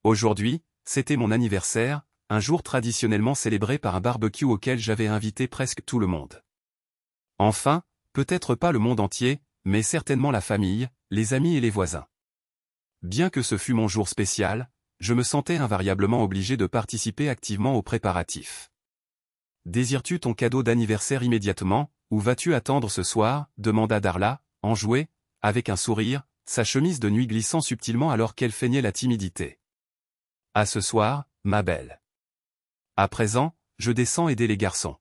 Aujourd'hui, c'était mon anniversaire, un jour traditionnellement célébré par un barbecue auquel j'avais invité presque tout le monde. Enfin, peut-être pas le monde entier, mais certainement la famille, les amis et les voisins. Bien que ce fût mon jour spécial, je me sentais invariablement obligé de participer activement aux préparatifs. « Désires-tu ton cadeau d'anniversaire immédiatement, ou vas-tu attendre ce soir ?» demanda Darla, enjouée, avec un sourire, sa chemise de nuit glissant subtilement alors qu'elle feignait la timidité. « À ce soir, ma belle. À présent, je descends aider les garçons.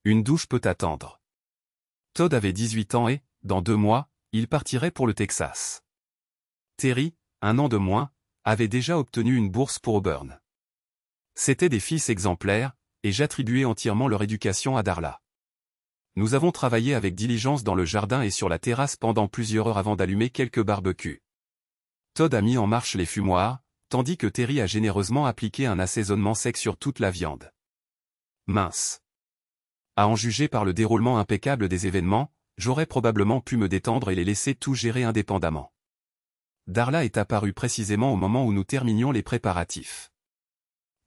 Une douche peut attendre. » Todd avait 18 ans et, dans 2 mois, il partirait pour le Texas. Terry, 1 an de moins, avait déjà obtenu une bourse pour Auburn. C'étaient des fils exemplaires, et j'attribuais entièrement leur éducation à Darla. Nous avons travaillé avec diligence dans le jardin et sur la terrasse pendant plusieurs heures avant d'allumer quelques barbecues. Todd a mis en marche les fumoirs, tandis que Terry a généreusement appliqué un assaisonnement sec sur toute la viande. Mince. À en juger par le déroulement impeccable des événements, j'aurais probablement pu me détendre et les laisser tout gérer indépendamment. Darla est apparue précisément au moment où nous terminions les préparatifs.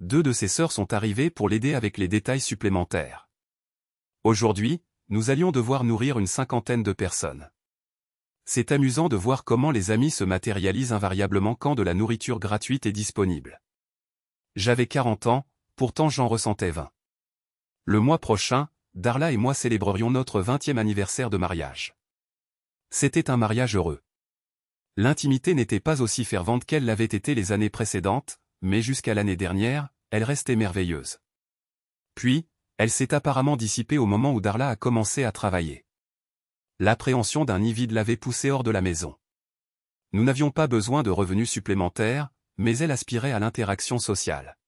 2 de ses sœurs sont arrivées pour l'aider avec les détails supplémentaires. Aujourd'hui, nous allions devoir nourrir une 50aine de personnes. C'est amusant de voir comment les amis se matérialisent invariablement quand de la nourriture gratuite est disponible. J'avais 40 ans, pourtant j'en ressentais 20. Le mois prochain, Darla et moi célébrerions notre 20e anniversaire de mariage. C'était un mariage heureux. L'intimité n'était pas aussi fervente qu'elle l'avait été les années précédentes, mais jusqu'à l'année dernière, elle restait merveilleuse. Puis, elle s'est apparemment dissipée au moment où Darla a commencé à travailler. L'appréhension d'un nid vide l'avait poussée hors de la maison. Nous n'avions pas besoin de revenus supplémentaires, mais elle aspirait à l'interaction sociale.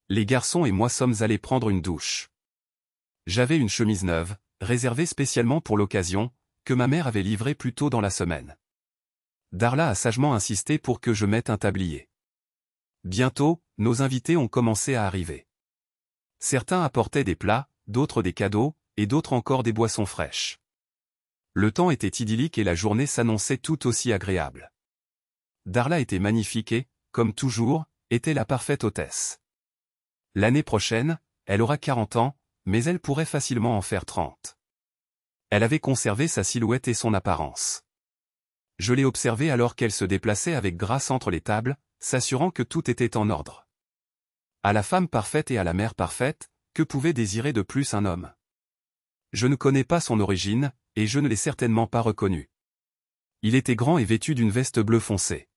Les garçons et moi sommes allés prendre une douche. J'avais une chemise neuve, réservée spécialement pour l'occasion, que ma mère avait livrée plus tôt dans la semaine. Darla a sagement insisté pour que je mette un tablier. Bientôt, nos invités ont commencé à arriver. Certains apportaient des plats, d'autres des cadeaux, et d'autres encore des boissons fraîches. Le temps était idyllique et la journée s'annonçait tout aussi agréable. Darla était magnifique et, comme toujours, était la parfaite hôtesse. L'année prochaine, elle aura 40 ans, mais elle pourrait facilement en faire 30. Elle avait conservé sa silhouette et son apparence. Je l'ai observée alors qu'elle se déplaçait avec grâce entre les tables, s'assurant que tout était en ordre. À la femme parfaite et à la mère parfaite, que pouvait désirer de plus un homme? Je ne connais pas son origine, et je ne l'ai certainement pas reconnu. Il était grand et vêtu d'une veste bleu foncé.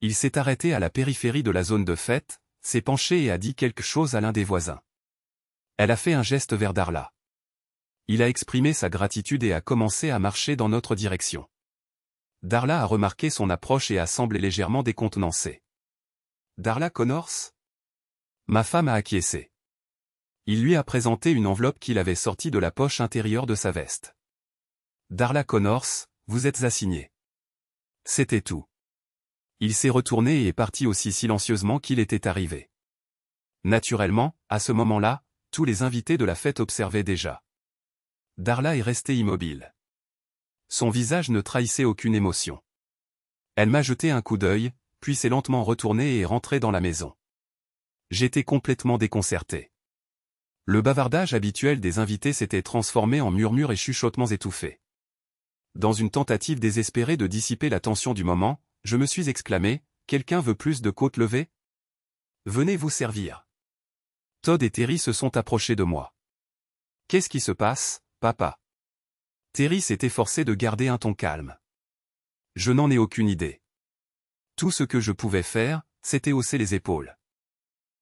Il s'est arrêté à la périphérie de la zone de fête, s'est penché et a dit quelque chose à l'un des voisins. Elle a fait un geste vers Darla. Il a exprimé sa gratitude et a commencé à marcher dans notre direction. Darla a remarqué son approche et a semblé légèrement décontenancée. « Darla Connors ?» Ma femme a acquiescé. Il lui a présenté une enveloppe qu'il avait sortie de la poche intérieure de sa veste. « Darla Connors, vous êtes assignée. » C'était tout. Il s'est retourné et est parti aussi silencieusement qu'il était arrivé. Naturellement, à ce moment-là, tous les invités de la fête observaient déjà. Darla est restée immobile. Son visage ne trahissait aucune émotion. Elle m'a jeté un coup d'œil, puis s'est lentement retournée et est rentrée dans la maison. J'étais complètement déconcerté. Le bavardage habituel des invités s'était transformé en murmures et chuchotements étouffés. Dans une tentative désespérée de dissiper la tension du moment, je me suis exclamé, « Quelqu'un veut plus de côtes levées ? Venez vous servir. » Todd et Terry se sont approchés de moi. « Qu'est-ce qui se passe, papa ?» Terry s'est efforcé de garder un ton calme. Je n'en ai aucune idée. Tout ce que je pouvais faire, c'était hausser les épaules.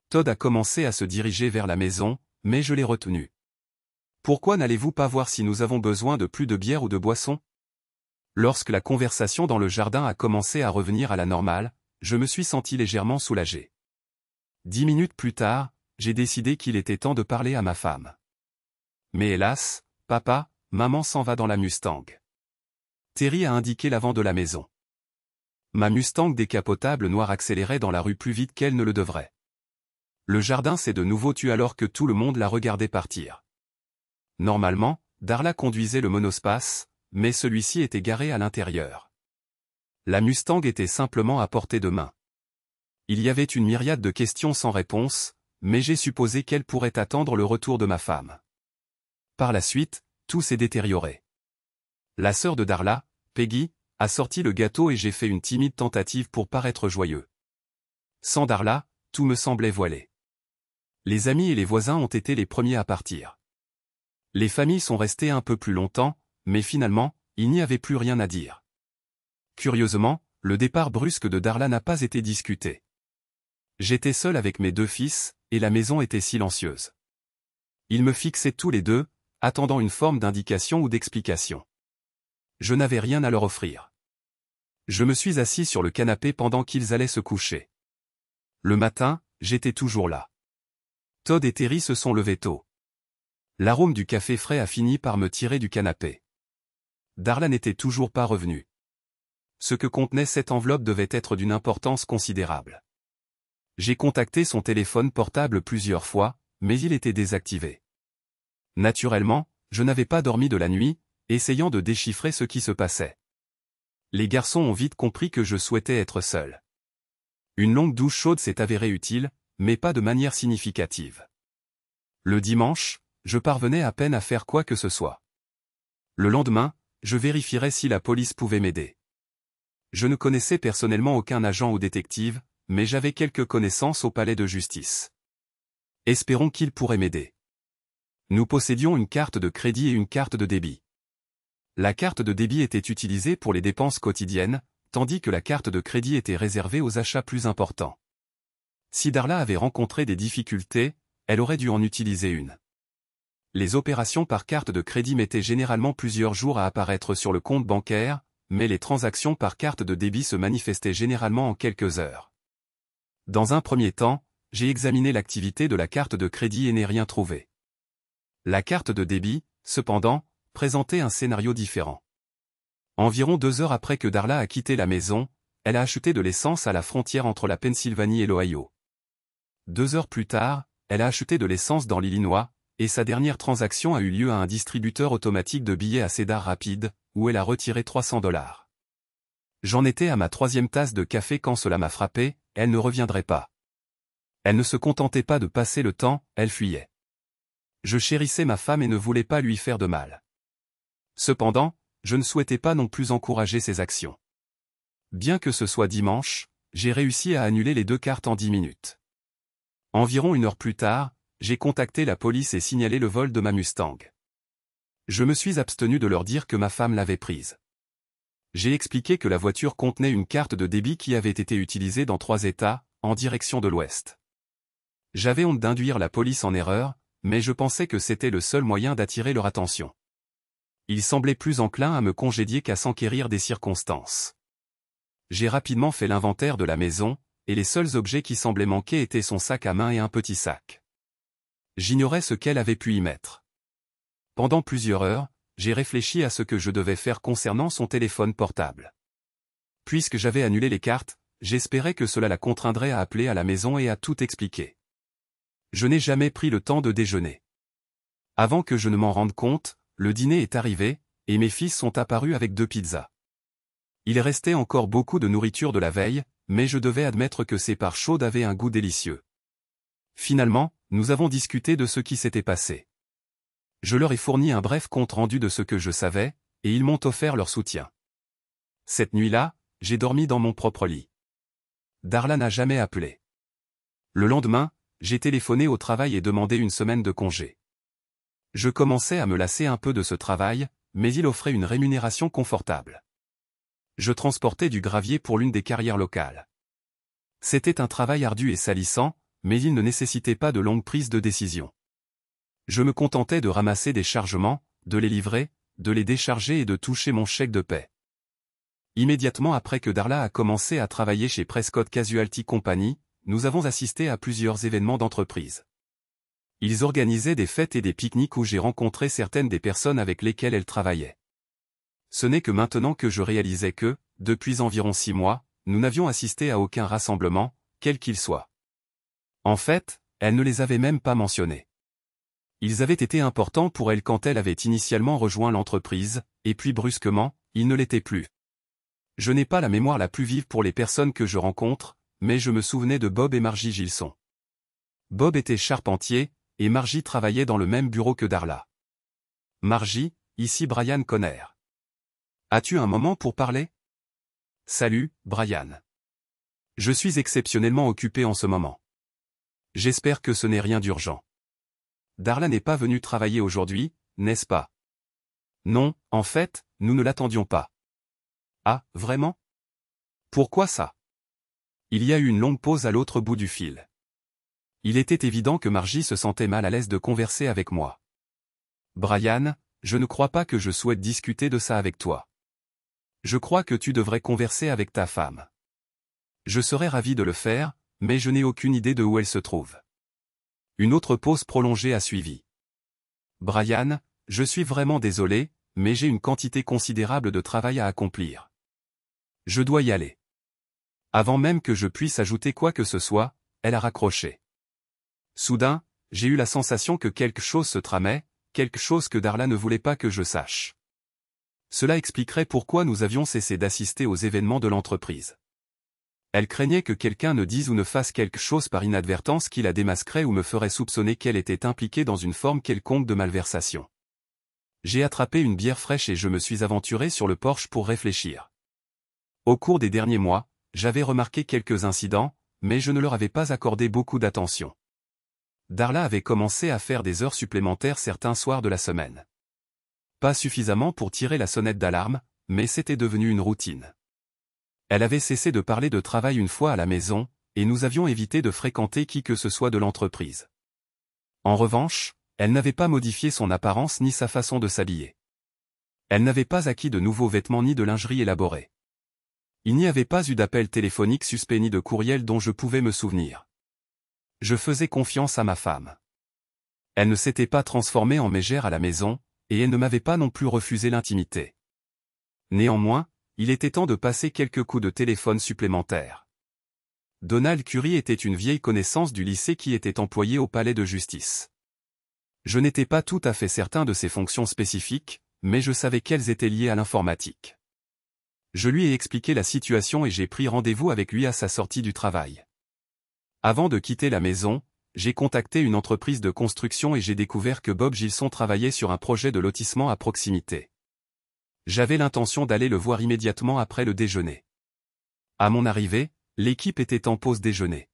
Todd a commencé à se diriger vers la maison, mais je l'ai retenu. « Pourquoi n'allez-vous pas voir si nous avons besoin de plus de bière ou de boisson ?» Lorsque la conversation dans le jardin a commencé à revenir à la normale, je me suis senti légèrement soulagé. 10 minutes plus tard, j'ai décidé qu'il était temps de parler à ma femme. Mais hélas, papa, maman s'en va dans la Mustang. Terry a indiqué l'avant de la maison. Ma Mustang décapotable noire accélérait dans la rue plus vite qu'elle ne le devrait. Le jardin s'est de nouveau tu alors que tout le monde la regardait partir. Normalement, Darla conduisait le monospace, mais celui-ci était garé à l'intérieur. La Mustang était simplement à portée de main. Il y avait une myriade de questions sans réponse, mais j'ai supposé qu'elle pourrait attendre le retour de ma femme. Par la suite, tout s'est détérioré. La sœur de Darla, Peggy, a sorti le gâteau et j'ai fait une timide tentative pour paraître joyeux. Sans Darla, tout me semblait voilé. Les amis et les voisins ont été les premiers à partir. Les familles sont restées un peu plus longtemps, mais finalement, il n'y avait plus rien à dire. Curieusement, le départ brusque de Darla n'a pas été discuté. J'étais seul avec mes 2 fils, et la maison était silencieuse. Ils me fixaient tous les deux, attendant une forme d'indication ou d'explication. Je n'avais rien à leur offrir. Je me suis assis sur le canapé pendant qu'ils allaient se coucher. Le matin, j'étais toujours là. Todd et Terry se sont levés tôt. L'arôme du café frais a fini par me tirer du canapé. Darla n'était toujours pas revenue. Ce que contenait cette enveloppe devait être d'une importance considérable. J'ai contacté son téléphone portable plusieurs fois, mais il était désactivé. Naturellement, je n'avais pas dormi de la nuit, essayant de déchiffrer ce qui se passait. Les garçons ont vite compris que je souhaitais être seul. Une longue douche chaude s'est avérée utile, mais pas de manière significative. Le dimanche, je parvenais à peine à faire quoi que ce soit. Le lendemain, je vérifierais si la police pouvait m'aider. Je ne connaissais personnellement aucun agent ou détective, mais j'avais quelques connaissances au palais de justice. Espérons qu'ils pourraient m'aider. Nous possédions une carte de crédit et une carte de débit. La carte de débit était utilisée pour les dépenses quotidiennes, tandis que la carte de crédit était réservée aux achats plus importants. Si Darla avait rencontré des difficultés, elle aurait dû en utiliser une. Les opérations par carte de crédit mettaient généralement plusieurs jours à apparaître sur le compte bancaire, mais les transactions par carte de débit se manifestaient généralement en quelques heures. Dans un premier temps, j'ai examiné l'activité de la carte de crédit et n'ai rien trouvé. La carte de débit, cependant, présentait un scénario différent. Environ 2 heures après que Darla a quitté la maison, elle a acheté de l'essence à la frontière entre la Pennsylvanie et l'Ohio. 2 heures plus tard, elle a acheté de l'essence dans l'Illinois, et sa dernière transaction a eu lieu à un distributeur automatique de billets à Cedar Rapids, où elle a retiré $300. J'en étais à ma 3e tasse de café quand cela m'a frappé, elle ne reviendrait pas. Elle ne se contentait pas de passer le temps, elle fuyait. Je chérissais ma femme et ne voulais pas lui faire de mal. Cependant, je ne souhaitais pas non plus encourager ses actions. Bien que ce soit dimanche, j'ai réussi à annuler les 2 cartes en 10 minutes. Environ 1 heure plus tard, j'ai contacté la police et signalé le vol de ma Mustang. Je me suis abstenu de leur dire que ma femme l'avait prise. J'ai expliqué que la voiture contenait une carte de débit qui avait été utilisée dans 3 États, en direction de l'Ouest. J'avais honte d'induire la police en erreur, mais je pensais que c'était le seul moyen d'attirer leur attention. Ils semblaient plus enclins à me congédier qu'à s'enquérir des circonstances. J'ai rapidement fait l'inventaire de la maison, et les seuls objets qui semblaient manquer étaient son sac à main et un petit sac. J'ignorais ce qu'elle avait pu y mettre. Pendant plusieurs heures, j'ai réfléchi à ce que je devais faire concernant son téléphone portable. Puisque j'avais annulé les cartes, j'espérais que cela la contraindrait à appeler à la maison et à tout expliquer. Je n'ai jamais pris le temps de déjeuner. Avant que je ne m'en rende compte, le dîner est arrivé, et mes fils sont apparus avec 2 pizzas. Il restait encore beaucoup de nourriture de la veille, mais je devais admettre que ces parts chaudes avaient un goût délicieux. Finalement, nous avons discuté de ce qui s'était passé. Je leur ai fourni un bref compte-rendu de ce que je savais, et ils m'ont offert leur soutien. Cette nuit-là, j'ai dormi dans mon propre lit. Darla n'a jamais appelé. Le lendemain, j'ai téléphoné au travail et demandé une semaine de congé. Je commençais à me lasser un peu de ce travail, mais il offrait une rémunération confortable. Je transportais du gravier pour l'une des carrières locales. C'était un travail ardu et salissant, mais il ne nécessitait pas de longues prises de décision. Je me contentais de ramasser des chargements, de les livrer, de les décharger et de toucher mon chèque de paie. Immédiatement après que Darla a commencé à travailler chez Prescott Casualty Company, nous avons assisté à plusieurs événements d'entreprise. Ils organisaient des fêtes et des pique-niques où j'ai rencontré certaines des personnes avec lesquelles elle travaillait. Ce n'est que maintenant que je réalisais que, depuis environ 6 mois, nous n'avions assisté à aucun rassemblement, quel qu'il soit. En fait, elle ne les avait même pas mentionnés. Ils avaient été importants pour elle quand elle avait initialement rejoint l'entreprise, et puis brusquement, ils ne l'étaient plus. Je n'ai pas la mémoire la plus vive pour les personnes que je rencontre, mais je me souvenais de Bob et Margie Gilson. Bob était charpentier, et Margie travaillait dans le même bureau que Darla. Margie, ici Brian Conner. As-tu un moment pour parler? Salut, Brian. Je suis exceptionnellement occupé en ce moment. J'espère que ce n'est rien d'urgent. Darla n'est pas venue travailler aujourd'hui, n'est-ce pas? Non, en fait, nous ne l'attendions pas. Ah, vraiment? Pourquoi ça? Il y a eu une longue pause à l'autre bout du fil. Il était évident que Margie se sentait mal à l'aise de converser avec moi. Brian, je ne crois pas que je souhaite discuter de ça avec toi. Je crois que tu devrais converser avec ta femme. Je serais ravi de le faire, mais je n'ai aucune idée de où elle se trouve. Une autre pause prolongée a suivi. Brian, je suis vraiment désolé, mais j'ai une quantité considérable de travail à accomplir. Je dois y aller. Avant même que je puisse ajouter quoi que ce soit, elle a raccroché. Soudain, j'ai eu la sensation que quelque chose se tramait, quelque chose que Darla ne voulait pas que je sache. Cela expliquerait pourquoi nous avions cessé d'assister aux événements de l'entreprise. Elle craignait que quelqu'un ne dise ou ne fasse quelque chose par inadvertance qui la démasquerait ou me ferait soupçonner qu'elle était impliquée dans une forme quelconque de malversation. J'ai attrapé une bière fraîche et je me suis aventuré sur le porche pour réfléchir. Au cours des derniers mois, j'avais remarqué quelques incidents, mais je ne leur avais pas accordé beaucoup d'attention. Darla avait commencé à faire des heures supplémentaires certains soirs de la semaine. Pas suffisamment pour tirer la sonnette d'alarme, mais c'était devenu une routine. Elle avait cessé de parler de travail une fois à la maison, et nous avions évité de fréquenter qui que ce soit de l'entreprise. En revanche, elle n'avait pas modifié son apparence ni sa façon de s'habiller. Elle n'avait pas acquis de nouveaux vêtements ni de lingerie élaborée. Il n'y avait pas eu d'appel téléphonique suspect ni de courriel dont je pouvais me souvenir. Je faisais confiance à ma femme. Elle ne s'était pas transformée en mégère à la maison, et elle ne m'avait pas non plus refusé l'intimité. Néanmoins, il était temps de passer quelques coups de téléphone supplémentaires. Donald Curry était une vieille connaissance du lycée qui était employée au palais de justice. Je n'étais pas tout à fait certain de ses fonctions spécifiques, mais je savais qu'elles étaient liées à l'informatique. Je lui ai expliqué la situation et j'ai pris rendez-vous avec lui à sa sortie du travail. Avant de quitter la maison, j'ai contacté une entreprise de construction et j'ai découvert que Bob Gilson travaillait sur un projet de lotissement à proximité. J'avais l'intention d'aller le voir immédiatement après le déjeuner. À mon arrivée, l'équipe était en pause déjeuner.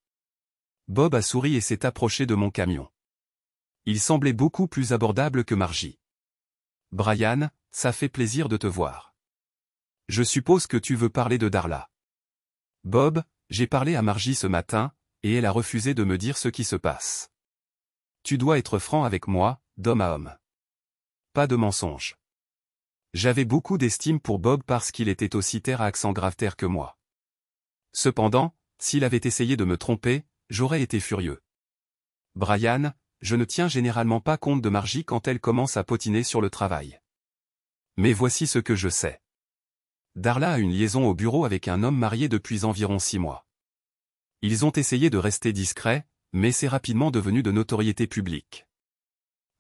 Bob a souri et s'est approché de mon camion. Il semblait beaucoup plus abordable que Margie. Brian, ça fait plaisir de te voir. Je suppose que tu veux parler de Darla. Bob, j'ai parlé à Margie ce matin, et elle a refusé de me dire ce qui se passe. Tu dois être franc avec moi, d'homme à homme. Pas de mensonge. J'avais beaucoup d'estime pour Bob parce qu'il était aussi terre à accent grave terre que moi. Cependant, s'il avait essayé de me tromper, j'aurais été furieux. Brian, je ne tiens généralement pas compte de Margie quand elle commence à potiner sur le travail. Mais voici ce que je sais. Darla a une liaison au bureau avec un homme marié depuis environ 6 mois. Ils ont essayé de rester discrets, mais c'est rapidement devenu de notoriété publique.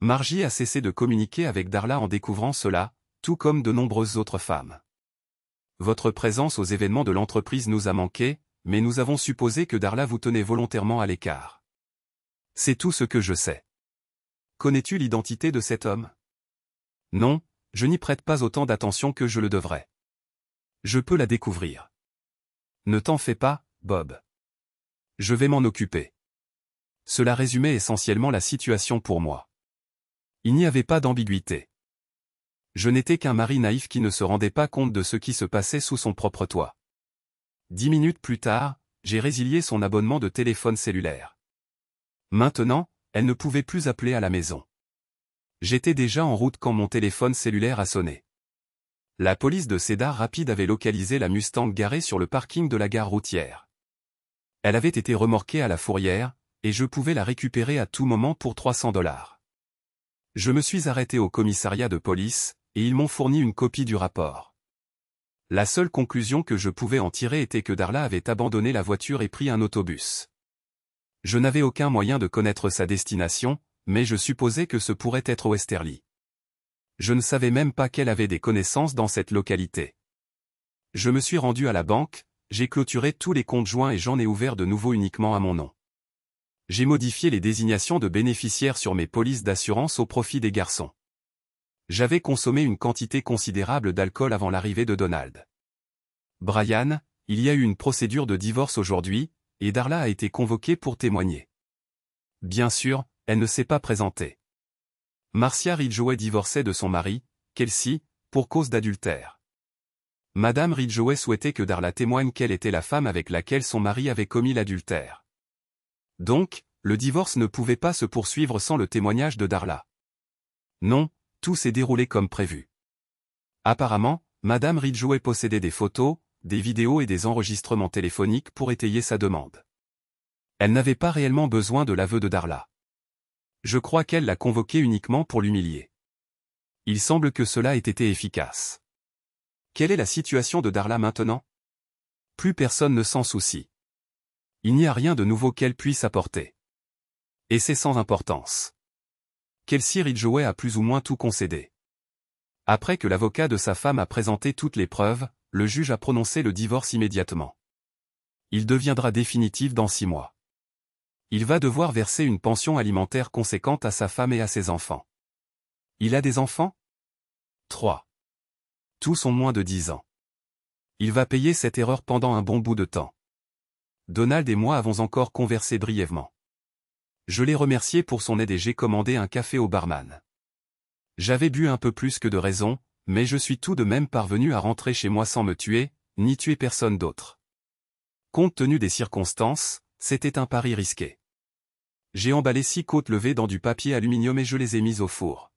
Margie a cessé de communiquer avec Darla en découvrant cela, tout comme de nombreuses autres femmes. Votre présence aux événements de l'entreprise nous a manqué, mais nous avons supposé que Darla vous tenait volontairement à l'écart. C'est tout ce que je sais. Connais-tu l'identité de cet homme? Non, je n'y prête pas autant d'attention que je le devrais. Je peux la découvrir. Ne t'en fais pas, Bob. Je vais m'en occuper. Cela résumait essentiellement la situation pour moi. Il n'y avait pas d'ambiguïté. Je n'étais qu'un mari naïf qui ne se rendait pas compte de ce qui se passait sous son propre toit. 10 minutes plus tard, j'ai résilié son abonnement de téléphone cellulaire. Maintenant, elle ne pouvait plus appeler à la maison. J'étais déjà en route quand mon téléphone cellulaire a sonné. La police de Cedar Rapids avait localisé la Mustang garée sur le parking de la gare routière. Elle avait été remorquée à la fourrière, et je pouvais la récupérer à tout moment pour $300. Je me suis arrêté au commissariat de police, et ils m'ont fourni une copie du rapport. La seule conclusion que je pouvais en tirer était que Darla avait abandonné la voiture et pris un autobus. Je n'avais aucun moyen de connaître sa destination, mais je supposais que ce pourrait être Westerly. Je ne savais même pas qu'elle avait des connaissances dans cette localité. Je me suis rendu à la banque, j'ai clôturé tous les comptes joints et j'en ai ouvert de nouveaux uniquement à mon nom. J'ai modifié les désignations de bénéficiaires sur mes polices d'assurance au profit des garçons. J'avais consommé une quantité considérable d'alcool avant l'arrivée de Donald. Brian, il y a eu une procédure de divorce aujourd'hui, et Darla a été convoquée pour témoigner. Bien sûr, elle ne s'est pas présentée. Marcia Ridgway divorçait de son mari, Kelsey, pour cause d'adultère. Madame Ridgway souhaitait que Darla témoigne qu'elle était la femme avec laquelle son mari avait commis l'adultère. Donc, le divorce ne pouvait pas se poursuivre sans le témoignage de Darla. Non, tout s'est déroulé comme prévu. Apparemment, Madame Ridgway possédait des photos, des vidéos et des enregistrements téléphoniques pour étayer sa demande. Elle n'avait pas réellement besoin de l'aveu de Darla. Je crois qu'elle l'a convoqué uniquement pour l'humilier. Il semble que cela ait été efficace. Quelle est la situation de Darla maintenant? Plus personne ne s'en soucie. Il n'y a rien de nouveau qu'elle puisse apporter. Et c'est sans importance. Kelsey Ridgway a plus ou moins tout concédé. Après que l'avocat de sa femme a présenté toutes les preuves, le juge a prononcé le divorce immédiatement. Il deviendra définitif dans 6 mois. Il va devoir verser une pension alimentaire conséquente à sa femme et à ses enfants. Il a des enfants? 3. Tous ont moins de 10 ans. Il va payer cette erreur pendant un bon bout de temps. Donald et moi avons encore conversé brièvement. Je l'ai remercié pour son aide et j'ai commandé un café au barman. J'avais bu un peu plus que de raison, mais je suis tout de même parvenu à rentrer chez moi sans me tuer, ni tuer personne d'autre. Compte tenu des circonstances, c'était un pari risqué. J'ai emballé 6 côtes levées dans du papier aluminium et je les ai mises au four.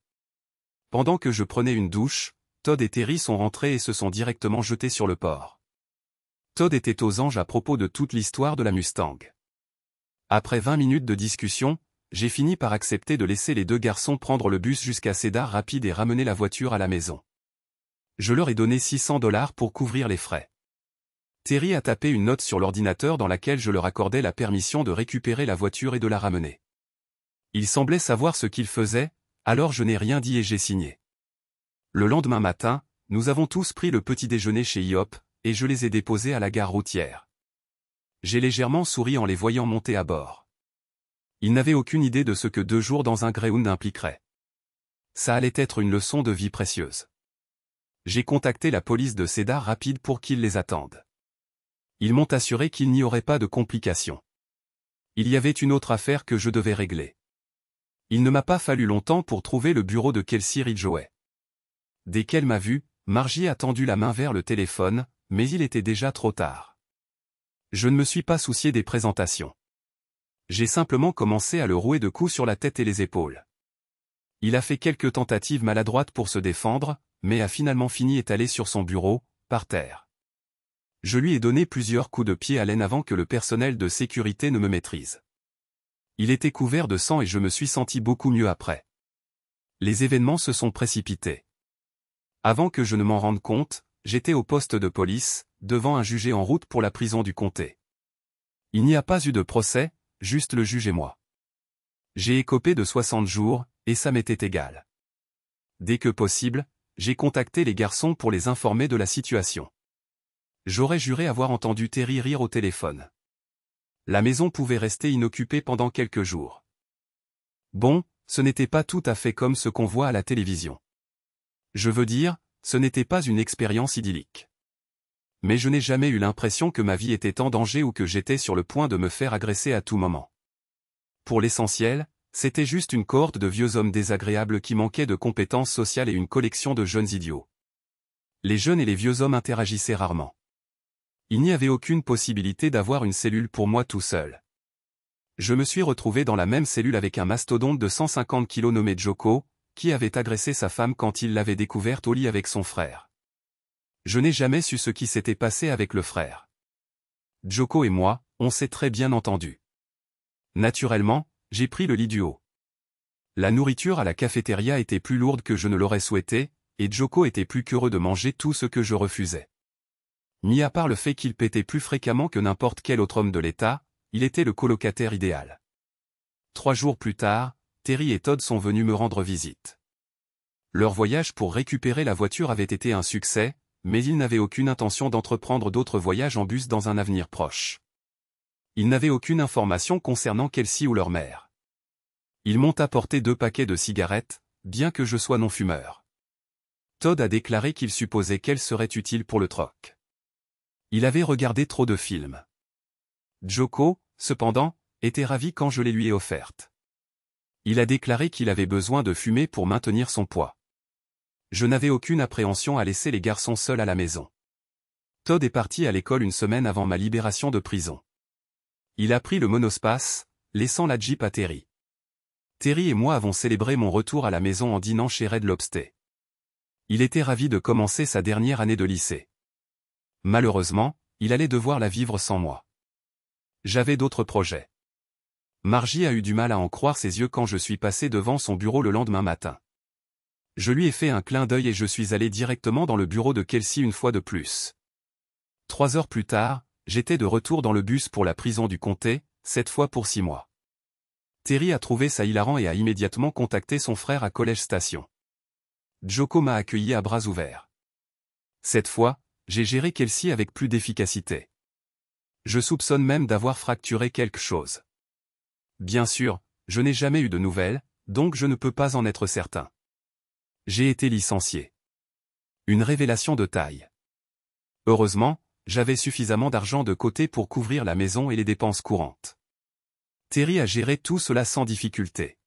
Pendant que je prenais une douche, Todd et Terry sont rentrés et se sont directement jetés sur le porc. Todd était aux anges à propos de toute l'histoire de la Mustang. Après 20 minutes de discussion, j'ai fini par accepter de laisser les 2 garçons prendre le bus jusqu'à Cedar Rapids et ramener la voiture à la maison. Je leur ai donné $600 pour couvrir les frais. Terry a tapé une note sur l'ordinateur dans laquelle je leur accordais la permission de récupérer la voiture et de la ramener. Il semblait savoir ce qu'il faisait, alors je n'ai rien dit et j'ai signé. Le lendemain matin, nous avons tous pris le petit déjeuner chez IHOP, et je les ai déposés à la gare routière. J'ai légèrement souri en les voyant monter à bord. Ils n'avaient aucune idée de ce que 2 jours dans un Greyhound impliquerait. Ça allait être une leçon de vie précieuse. J'ai contacté la police de Cedar Rapids pour qu'ils les attendent. Ils m'ont assuré qu'il n'y aurait pas de complications. Il y avait une autre affaire que je devais régler. Il ne m'a pas fallu longtemps pour trouver le bureau de Kelsey Ridgway. Dès qu'elle m'a vu, Margie a tendu la main vers le téléphone, mais il était déjà trop tard. Je ne me suis pas soucié des présentations. J'ai simplement commencé à le rouer de coups sur la tête et les épaules. Il a fait quelques tentatives maladroites pour se défendre, mais a finalement fini étalé sur son bureau, par terre. Je lui ai donné plusieurs coups de pied à l'aine avant que le personnel de sécurité ne me maîtrise. Il était couvert de sang et je me suis senti beaucoup mieux après. Les événements se sont précipités. Avant que je ne m'en rende compte, j'étais au poste de police, devant un jugé en route pour la prison du comté. Il n'y a pas eu de procès, juste le juge et moi. J'ai écopé de 60 jours, et ça m'était égal. Dès que possible, j'ai contacté les garçons pour les informer de la situation. J'aurais juré avoir entendu Terry rire au téléphone. La maison pouvait rester inoccupée pendant quelques jours. Bon, ce n'était pas tout à fait comme ce qu'on voit à la télévision. Je veux dire, ce n'était pas une expérience idyllique. Mais je n'ai jamais eu l'impression que ma vie était en danger ou que j'étais sur le point de me faire agresser à tout moment. Pour l'essentiel, c'était juste une cohorte de vieux hommes désagréables qui manquaient de compétences sociales et une collection de jeunes idiots. Les jeunes et les vieux hommes interagissaient rarement. Il n'y avait aucune possibilité d'avoir une cellule pour moi tout seul. Je me suis retrouvé dans la même cellule avec un mastodonte de 150 kilos nommé Joko, qui avait agressé sa femme quand il l'avait découverte au lit avec son frère. Je n'ai jamais su ce qui s'était passé avec le frère. Joko et moi, on s'est très bien entendus. Naturellement, j'ai pris le lit du haut. La nourriture à la cafétéria était plus lourde que je ne l'aurais souhaité, et Joko était plus qu'heureux de manger tout ce que je refusais. Mis à part le fait qu'il pétait plus fréquemment que n'importe quel autre homme de l'État, il était le colocataire idéal. 3 jours plus tard, Terry et Todd sont venus me rendre visite. Leur voyage pour récupérer la voiture avait été un succès, mais ils n'avaient aucune intention d'entreprendre d'autres voyages en bus dans un avenir proche. Ils n'avaient aucune information concernant Kelsey ou leur mère. Ils m'ont apporté 2 paquets de cigarettes, bien que je sois non-fumeur. Todd a déclaré qu'il supposait qu'elles seraient utiles pour le troc. Il avait regardé trop de films. Joko, cependant, était ravi quand je les lui ai offertes. Il a déclaré qu'il avait besoin de fumer pour maintenir son poids. Je n'avais aucune appréhension à laisser les garçons seuls à la maison. Todd est parti à l'école une semaine avant ma libération de prison. Il a pris le monospace, laissant la Jeep à Terry. Terry et moi avons célébré mon retour à la maison en dînant chez Red Lobster. Il était ravi de commencer sa dernière année de lycée. Malheureusement, il allait devoir la vivre sans moi. J'avais d'autres projets. Margie a eu du mal à en croire ses yeux quand je suis passé devant son bureau le lendemain matin. Je lui ai fait un clin d'œil et je suis allé directement dans le bureau de Kelsey une fois de plus. 3 heures plus tard, j'étais de retour dans le bus pour la prison du comté, cette fois pour 6 mois. Terry a trouvé ça hilarant et a immédiatement contacté son frère à College Station. Joko m'a accueilli à bras ouverts. Cette fois, j'ai géré Kelsey avec plus d'efficacité. Je soupçonne même d'avoir fracturé quelque chose. Bien sûr, je n'ai jamais eu de nouvelles, donc je ne peux pas en être certain. J'ai été licencié. Une révélation de taille. Heureusement, j'avais suffisamment d'argent de côté pour couvrir la maison et les dépenses courantes. Terry a géré tout cela sans difficulté.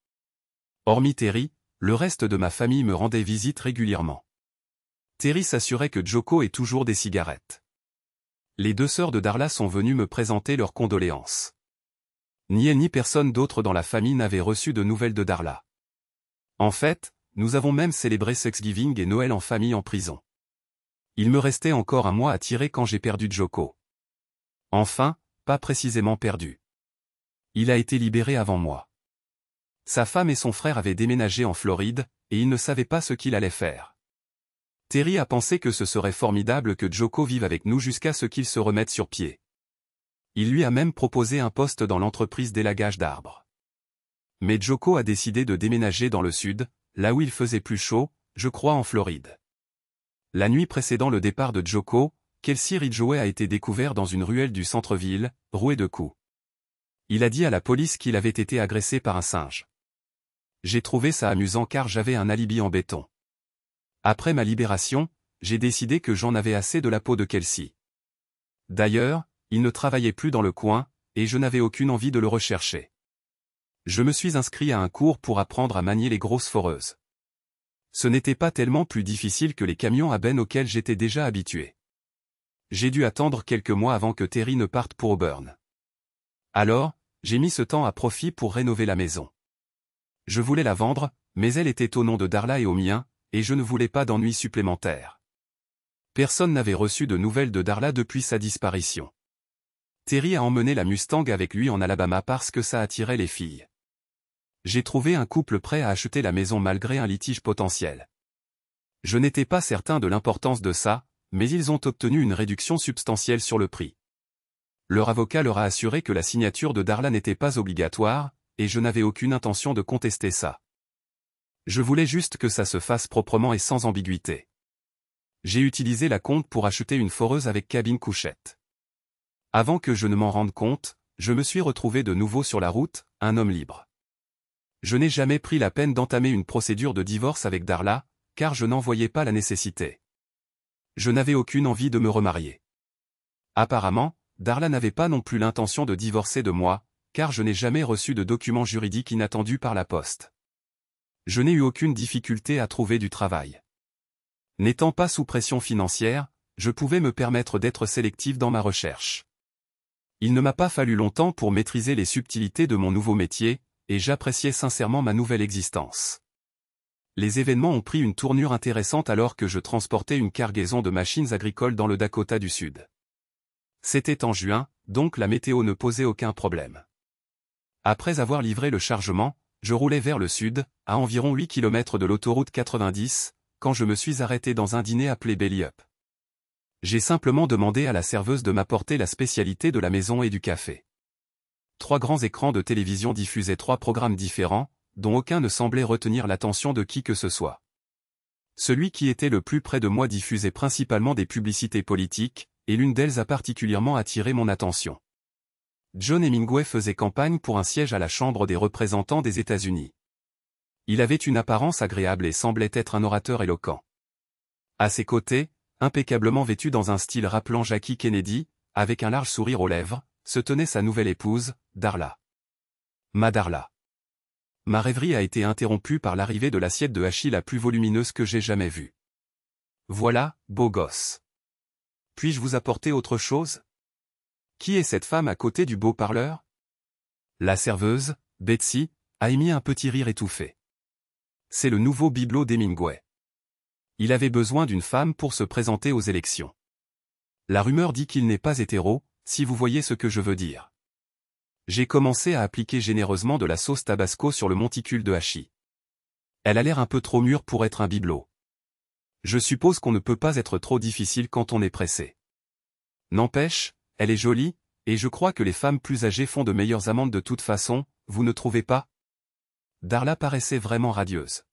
Hormis Terry, le reste de ma famille me rendait visite régulièrement. Terry s'assurait que Joko ait toujours des cigarettes. Les 2 sœurs de Darla sont venues me présenter leurs condoléances. Ni elle ni personne d'autre dans la famille n'avait reçu de nouvelles de Darla. En fait, nous avons même célébré Thanksgiving et Noël en famille en prison. Il me restait encore un mois à tirer quand j'ai perdu Joko. Enfin, pas précisément perdu. Il a été libéré avant moi. Sa femme et son frère avaient déménagé en Floride, et ils ne savaient pas ce qu'il allait faire. Terry a pensé que ce serait formidable que Joko vive avec nous jusqu'à ce qu'il se remette sur pied. Il lui a même proposé un poste dans l'entreprise d'élagage d'arbres. Mais Joko a décidé de déménager dans le sud, là où il faisait plus chaud, je crois en Floride. La nuit précédant le départ de Joko, Kelsey Ridgway a été découvert dans une ruelle du centre-ville, roué de coups. Il a dit à la police qu'il avait été agressé par un singe. J'ai trouvé ça amusant car j'avais un alibi en béton. Après ma libération, j'ai décidé que j'en avais assez de la peau de Kelsey. D'ailleurs, il ne travaillait plus dans le coin, et je n'avais aucune envie de le rechercher. Je me suis inscrit à un cours pour apprendre à manier les grosses foreuses. Ce n'était pas tellement plus difficile que les camions à benne auxquels j'étais déjà habitué. J'ai dû attendre quelques mois avant que Terry ne parte pour Auburn. Alors, j'ai mis ce temps à profit pour rénover la maison. Je voulais la vendre, mais elle était au nom de Darla et au mien, et je ne voulais pas d'ennuis supplémentaires. Personne n'avait reçu de nouvelles de Darla depuis sa disparition. Terry a emmené la Mustang avec lui en Alabama parce que ça attirait les filles. J'ai trouvé un couple prêt à acheter la maison malgré un litige potentiel. Je n'étais pas certain de l'importance de ça, mais ils ont obtenu une réduction substantielle sur le prix. Leur avocat leur a assuré que la signature de Darla n'était pas obligatoire, et je n'avais aucune intention de contester ça. Je voulais juste que ça se fasse proprement et sans ambiguïté. J'ai utilisé la compte pour acheter une foreuse avec cabine couchette. Avant que je ne m'en rende compte, je me suis retrouvé de nouveau sur la route, un homme libre. Je n'ai jamais pris la peine d'entamer une procédure de divorce avec Darla, car je n'en voyais pas la nécessité. Je n'avais aucune envie de me remarier. Apparemment, Darla n'avait pas non plus l'intention de divorcer de moi, car je n'ai jamais reçu de documents juridiques inattendus par la poste. Je n'ai eu aucune difficulté à trouver du travail. N'étant pas sous pression financière, je pouvais me permettre d'être sélectif dans ma recherche. Il ne m'a pas fallu longtemps pour maîtriser les subtilités de mon nouveau métier, et j'appréciais sincèrement ma nouvelle existence. Les événements ont pris une tournure intéressante alors que je transportais une cargaison de machines agricoles dans le Dakota du Sud. C'était en juin, donc la météo ne posait aucun problème. Après avoir livré le chargement, je roulais vers le sud, à environ 8 km de l'autoroute 90, quand je me suis arrêté dans un dîner appelé Belly Up. J'ai simplement demandé à la serveuse de m'apporter la spécialité de la maison et du café. 3 grands écrans de télévision diffusaient 3 programmes différents, dont aucun ne semblait retenir l'attention de qui que ce soit. Celui qui était le plus près de moi diffusait principalement des publicités politiques, et l'une d'elles a particulièrement attiré mon attention. John Hemingway faisait campagne pour un siège à la Chambre des représentants des États-Unis. Il avait une apparence agréable et semblait être un orateur éloquent. À ses côtés, impeccablement vêtu dans un style rappelant Jackie Kennedy, avec un large sourire aux lèvres, se tenait sa nouvelle épouse, Darla. Darla. Ma rêverie a été interrompue par l'arrivée de l'assiette de hachis la plus volumineuse que j'ai jamais vue. Voilà, beau gosse. Puis-je vous apporter autre chose? Qui est cette femme à côté du beau parleur? La serveuse, Betsy, a émis un petit rire étouffé. C'est le nouveau bibelot d'Hemingway. Il avait besoin d'une femme pour se présenter aux élections. La rumeur dit qu'il n'est pas hétéro, si vous voyez ce que je veux dire. J'ai commencé à appliquer généreusement de la sauce tabasco sur le monticule de hachis. Elle a l'air un peu trop mûre pour être un bibelot. Je suppose qu'on ne peut pas être trop difficile quand on est pressé. N'empêche, elle est jolie, et je crois que les femmes plus âgées font de meilleures amantes de toute façon, vous ne trouvez pas? Darla paraissait vraiment radieuse.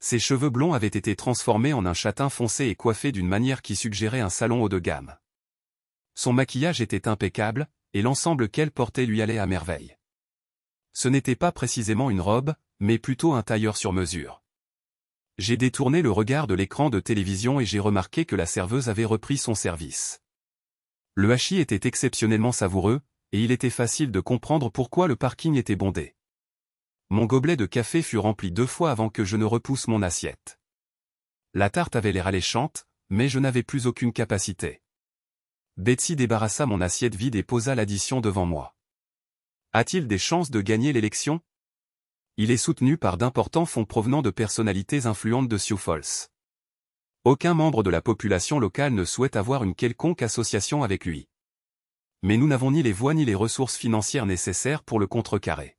Ses cheveux blonds avaient été transformés en un châtain foncé et coiffés d'une manière qui suggérait un salon haut de gamme. Son maquillage était impeccable, et l'ensemble qu'elle portait lui allait à merveille. Ce n'était pas précisément une robe, mais plutôt un tailleur sur mesure. J'ai détourné le regard de l'écran de télévision et j'ai remarqué que la serveuse avait repris son service. Le hachis était exceptionnellement savoureux, et il était facile de comprendre pourquoi le parking était bondé. Mon gobelet de café fut rempli 2 fois avant que je ne repousse mon assiette. La tarte avait l'air alléchante, mais je n'avais plus aucune capacité. Betsy débarrassa mon assiette vide et posa l'addition devant moi. A-t-il des chances de gagner l'élection? Il est soutenu par d'importants fonds provenant de personnalités influentes de Sioux Falls. Aucun membre de la population locale ne souhaite avoir une quelconque association avec lui. Mais nous n'avons ni les voix ni les ressources financières nécessaires pour le contrecarrer.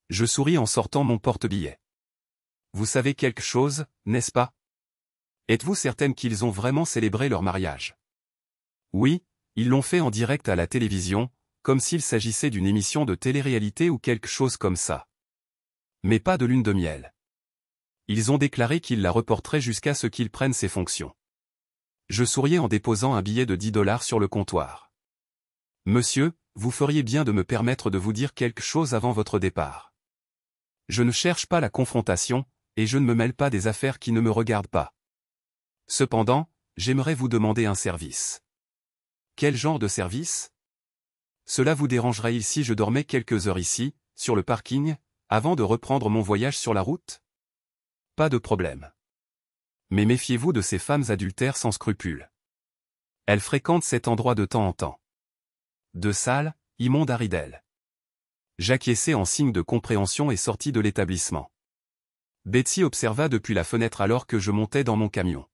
Je souris en sortant mon porte-billets. Vous savez quelque chose, n'est-ce pas? Êtes-vous certaine qu'ils ont vraiment célébré leur mariage? Oui, ils l'ont fait en direct à la télévision, comme s'il s'agissait d'une émission de télé-réalité ou quelque chose comme ça. Mais pas de lune de miel. Ils ont déclaré qu'ils la reporteraient jusqu'à ce qu'il prenne ses fonctions. Je souriais en déposant un billet de $10 sur le comptoir. Monsieur, vous feriez bien de me permettre de vous dire quelque chose avant votre départ. Je ne cherche pas la confrontation, et je ne me mêle pas des affaires qui ne me regardent pas. Cependant, j'aimerais vous demander un service. Quel genre de service? Cela vous dérangerait-il si je dormais quelques heures ici, sur le parking, avant de reprendre mon voyage sur la route? Pas de problème. Mais méfiez-vous de ces femmes adultères sans scrupules. Elles fréquentent cet endroit de temps en temps. De sales, immondes ridelles. J'acquiesçai en signe de compréhension et sortis de l'établissement. Betsy observa depuis la fenêtre alors que je montais dans mon camion.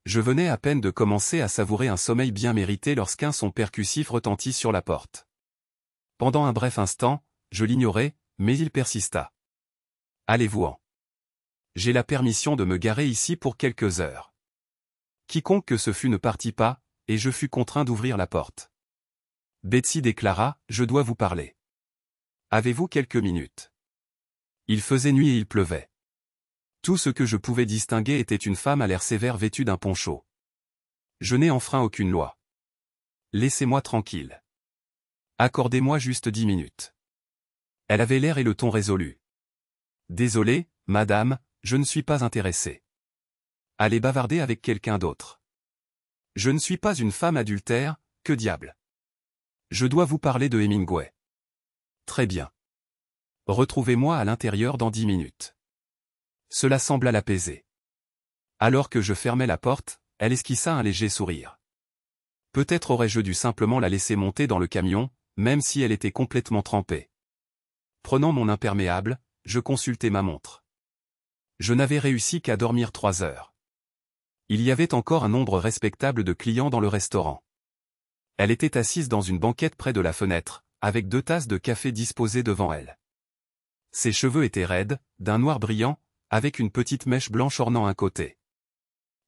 Je venais à peine de commencer à savourer un sommeil bien mérité lorsqu'un son percussif retentit sur la porte. Pendant un bref instant, je l'ignorais, mais il persista. Allez-vous-en. J'ai la permission de me garer ici pour quelques heures. Quiconque que ce fût ne partit pas, et je fus contraint d'ouvrir la porte. Betsy déclara, je dois vous parler. Avez-vous quelques minutes? Il faisait nuit et il pleuvait. Tout ce que je pouvais distinguer était une femme à l'air sévère vêtue d'un poncho. Je n'ai enfreint aucune loi. Laissez-moi tranquille. Accordez-moi juste 10 minutes. Elle avait l'air et le ton résolu. Désolé, madame, je ne suis pas intéressé. Allez bavarder avec quelqu'un d'autre. Je ne suis pas une femme adultère, que diable. Je dois vous parler de Hemingway. Très bien. Retrouvez-moi à l'intérieur dans 10 minutes. Cela sembla l'apaiser. Alors que je fermais la porte, elle esquissa un léger sourire. Peut-être aurais-je dû simplement la laisser monter dans le camion, même si elle était complètement trempée. Prenant mon imperméable, je consultai ma montre. Je n'avais réussi qu'à dormir 3 heures. Il y avait encore un nombre respectable de clients dans le restaurant. Elle était assise dans une banquette près de la fenêtre, avec 2 tasses de café disposées devant elle. Ses cheveux étaient raides, d'un noir brillant, avec une petite mèche blanche ornant un côté.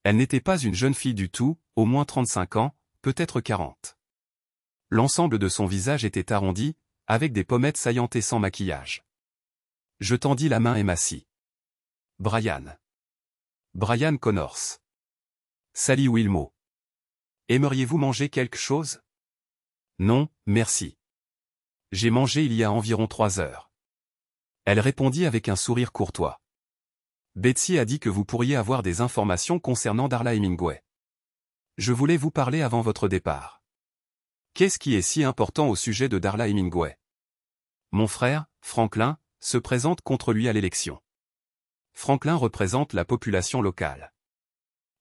Elle n'était pas une jeune fille du tout, au moins 35 ans, peut-être 40. L'ensemble de son visage était arrondi, avec des pommettes saillantes et sans maquillage. Je tendis la main et m'assis. Brian. Brian Connors. Sally Wilmot. Aimeriez-vous manger quelque chose? Non, merci. J'ai mangé il y a environ 3 heures. Elle répondit avec un sourire courtois. Betsy a dit que vous pourriez avoir des informations concernant Darla Hemingway. Je voulais vous parler avant votre départ. Qu'est-ce qui est si important au sujet de Darla Hemingway? Mon frère, Franklin, se présente contre lui à l'élection. Franklin représente la population locale.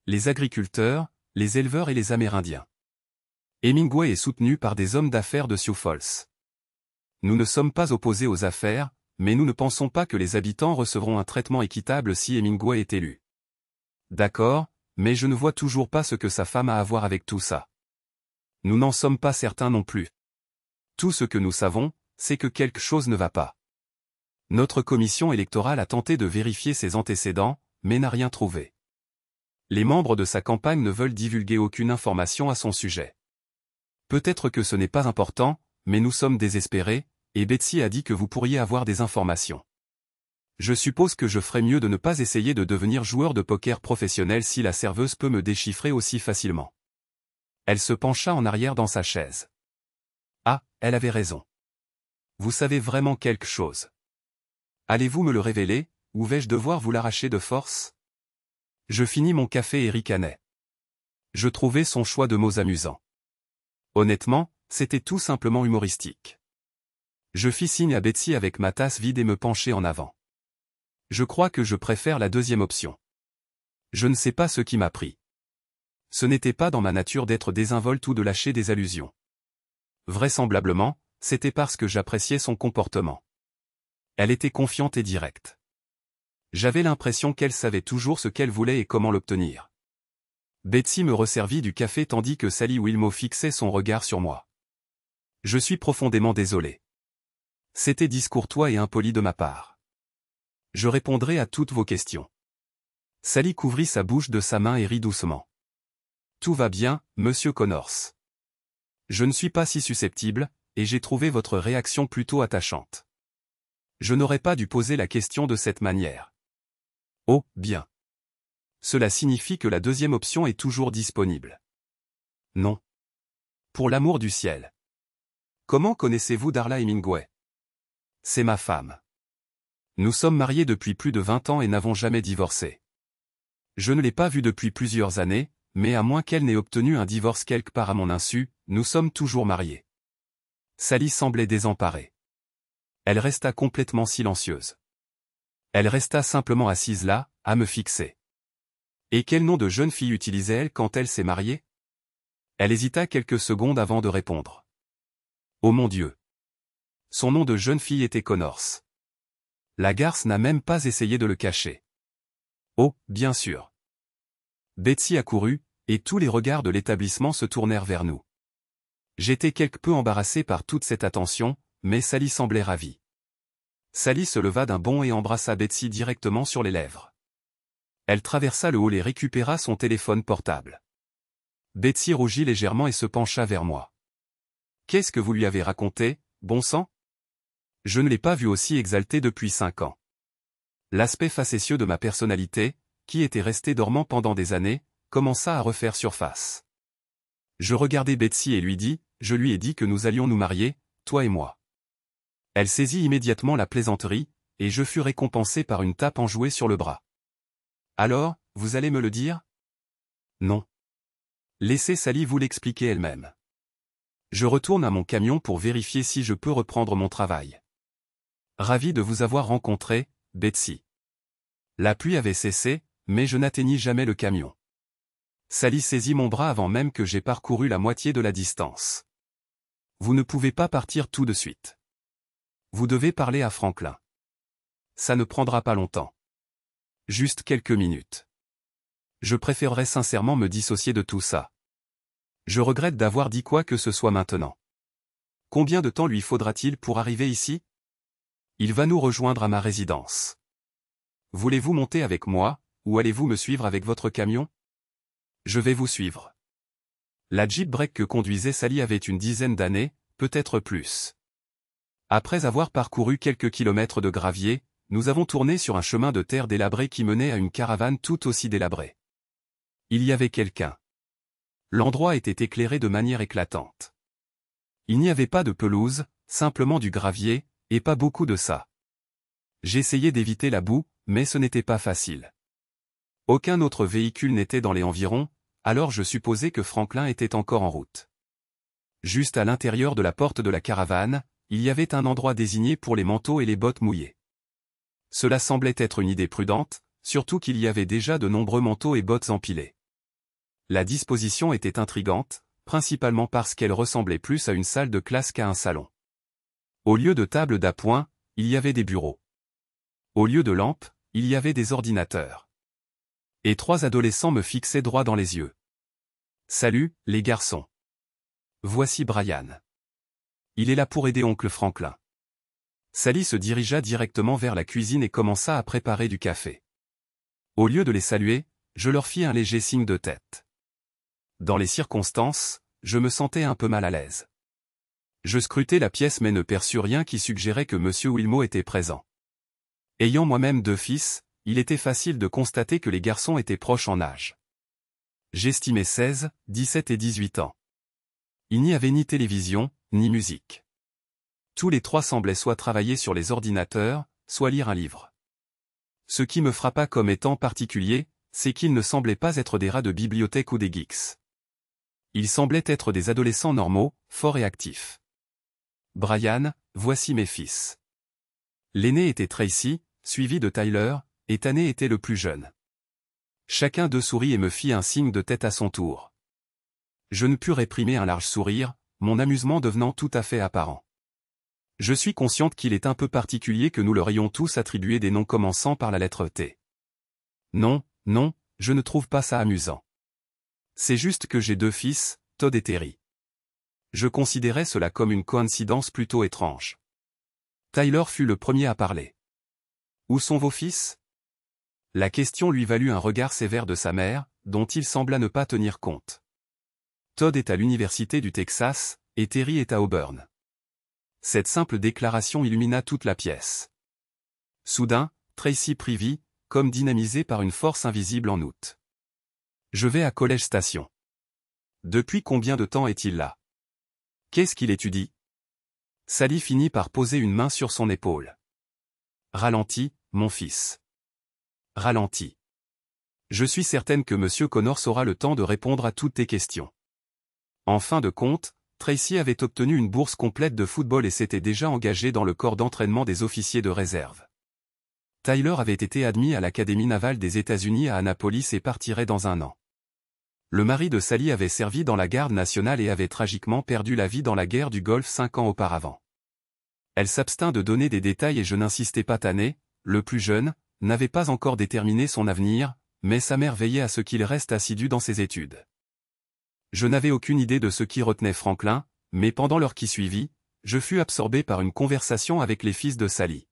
Les agriculteurs, les éleveurs et les Amérindiens. Hemingway est soutenu par des hommes d'affaires de Sioux Falls. Nous ne sommes pas opposés aux affaires, mais nous ne pensons pas que les habitants recevront un traitement équitable si Hemingway est élu. D'accord, mais je ne vois toujours pas ce que sa femme a à voir avec tout ça. Nous n'en sommes pas certains non plus. Tout ce que nous savons, c'est que quelque chose ne va pas. Notre commission électorale a tenté de vérifier ses antécédents, mais n'a rien trouvé. Les membres de sa campagne ne veulent divulguer aucune information à son sujet. Peut-être que ce n'est pas important, mais nous sommes désespérés, et Betsy a dit que vous pourriez avoir des informations. Je suppose que je ferais mieux de ne pas essayer de devenir joueur de poker professionnel si la serveuse peut me déchiffrer aussi facilement. Elle se pencha en arrière dans sa chaise. Ah, elle avait raison. Vous savez vraiment quelque chose. Allez-vous me le révéler, ou vais-je devoir vous l'arracher de force? Je finis mon café et ricanai. Je trouvais son choix de mots amusant. Honnêtement, c'était tout simplement humoristique. Je fis signe à Betsy avec ma tasse vide et me penchai en avant. Je crois que je préfère la deuxième option. Je ne sais pas ce qui m'a pris. Ce n'était pas dans ma nature d'être désinvolte ou de lâcher des allusions. Vraisemblablement, c'était parce que j'appréciais son comportement. Elle était confiante et directe. J'avais l'impression qu'elle savait toujours ce qu'elle voulait et comment l'obtenir. Betsy me resservit du café tandis que Sally Wilmot fixait son regard sur moi. Je suis profondément désolé. C'était discourtois et impoli de ma part. Je répondrai à toutes vos questions. Sally couvrit sa bouche de sa main et rit doucement. Tout va bien, monsieur Connors. Je ne suis pas si susceptible, et j'ai trouvé votre réaction plutôt attachante. Je n'aurais pas dû poser la question de cette manière. Oh, bien. Cela signifie que la deuxième option est toujours disponible. Non. Pour l'amour du ciel. Comment connaissez-vous Darla Hemingway? C'est ma femme. Nous sommes mariés depuis plus de 20 ans et n'avons jamais divorcé. Je ne l'ai pas vue depuis plusieurs années, mais à moins qu'elle n'ait obtenu un divorce quelque part à mon insu, nous sommes toujours mariés. Sally semblait désemparée. Elle resta complètement silencieuse. Elle resta simplement assise là, à me fixer. Et quel nom de jeune fille utilisait-elle quand elle s'est mariée? Elle hésita quelques secondes avant de répondre. Oh mon Dieu! Son nom de jeune fille était Connors. La garce n'a même pas essayé de le cacher. Oh, bien sûr. Betsy accourut, et tous les regards de l'établissement se tournèrent vers nous. J'étais quelque peu embarrassé par toute cette attention, mais Sally semblait ravie. Sally se leva d'un bond et embrassa Betsy directement sur les lèvres. Elle traversa le hall et récupéra son téléphone portable. Betsy rougit légèrement et se pencha vers moi. « Qu'est-ce que vous lui avez raconté, bon sang ?» Je ne l'ai pas vu aussi exalté depuis 5 ans. L'aspect facétieux de ma personnalité, qui était resté dormant pendant des années, commença à refaire surface. Je regardai Betsy et lui dis, je lui ai dit que nous allions nous marier, toi et moi. Elle saisit immédiatement la plaisanterie, et je fus récompensé par une tape enjouée sur le bras. Alors, vous allez me le dire? Non. Laissez Sally vous l'expliquer elle-même. Je retourne à mon camion pour vérifier si je peux reprendre mon travail. Ravi de vous avoir rencontré, Betsy. La pluie avait cessé, mais je n'atteignis jamais le camion. Sally saisit mon bras avant même que j'aie parcouru la moitié de la distance. Vous ne pouvez pas partir tout de suite. Vous devez parler à Franklin. Ça ne prendra pas longtemps. Juste quelques minutes. Je préférerais sincèrement me dissocier de tout ça. Je regrette d'avoir dit quoi que ce soit maintenant. Combien de temps lui faudra-t-il pour arriver ici? Il va nous rejoindre à ma résidence. Voulez-vous monter avec moi, ou allez-vous me suivre avec votre camion? Je vais vous suivre. La Jeep Break que conduisait Sally avait une dizaine d'années, peut-être plus. Après avoir parcouru quelques kilomètres de gravier, nous avons tourné sur un chemin de terre délabré qui menait à une caravane tout aussi délabrée. Il y avait quelqu'un. L'endroit était éclairé de manière éclatante. Il n'y avait pas de pelouse, simplement du gravier, et pas beaucoup de ça. J'essayais d'éviter la boue, mais ce n'était pas facile. Aucun autre véhicule n'était dans les environs, alors je supposais que Franklin était encore en route. Juste à l'intérieur de la porte de la caravane, il y avait un endroit désigné pour les manteaux et les bottes mouillées. Cela semblait être une idée prudente, surtout qu'il y avait déjà de nombreux manteaux et bottes empilés. La disposition était intrigante, principalement parce qu'elle ressemblait plus à une salle de classe qu'à un salon. Au lieu de tables d'appoint, il y avait des bureaux. Au lieu de lampes, il y avait des ordinateurs. Et 3 adolescents me fixaient droit dans les yeux. « Salut, les garçons. Voici Brian. Il est là pour aider oncle Franklin. » Sally se dirigea directement vers la cuisine et commença à préparer du café. Au lieu de les saluer, je leur fis un léger signe de tête. Dans les circonstances, je me sentais un peu mal à l'aise. Je scrutai la pièce mais ne perçus rien qui suggérait que M. Wilmot était présent. Ayant moi-même 2 fils, il était facile de constater que les garçons étaient proches en âge. J'estimais 16, 17 et 18 ans. Il n'y avait ni télévision, ni musique. Tous les 3 semblaient soit travailler sur les ordinateurs, soit lire un livre. Ce qui me frappa comme étant particulier, c'est qu'ils ne semblaient pas être des rats de bibliothèque ou des geeks. Ils semblaient être des adolescents normaux, forts et actifs. « Brian, voici mes fils. » L'aîné était Tracy, suivi de Tyler, et Tanner était le plus jeune. Chacun d'eux sourit et me fit un signe de tête à son tour. Je ne pus réprimer un large sourire, mon amusement devenant tout à fait apparent. Je suis consciente qu'il est un peu particulier que nous leur ayons tous attribué des noms commençant par la lettre T. Non, non, je ne trouve pas ça amusant. C'est juste que j'ai 2 fils, Todd et Terry. Je considérais cela comme une coïncidence plutôt étrange. Tyler fut le premier à parler. « Où sont vos fils ?» La question lui valut un regard sévère de sa mère, dont il sembla ne pas tenir compte. Todd est à l'université du Texas, et Terry est à Auburn. Cette simple déclaration illumina toute la pièce. Soudain, Tracy prit vie, comme dynamisée par une force invisible en août. Je vais à College Station. Depuis combien de temps est-il là? Qu'est-ce qu'il étudie? Sally finit par poser une main sur son épaule. Ralentis, mon fils. Ralentis. Je suis certaine que M. Connors aura le temps de répondre à toutes tes questions. En fin de compte, Tracy avait obtenu une bourse complète de football et s'était déjà engagé dans le corps d'entraînement des officiers de réserve. Tyler avait été admis à l'Académie navale des États-Unis à Annapolis et partirait dans 1 an. Le mari de Sally avait servi dans la garde nationale et avait tragiquement perdu la vie dans la guerre du Golfe 5 ans auparavant. Elle s'abstint de donner des détails et je n'insistais pas. Tanner, le plus jeune, n'avait pas encore déterminé son avenir, mais sa mère veillait à ce qu'il reste assidu dans ses études. Je n'avais aucune idée de ce qui retenait Franklin, mais pendant l'heure qui suivit, je fus absorbé par une conversation avec les fils de Sally.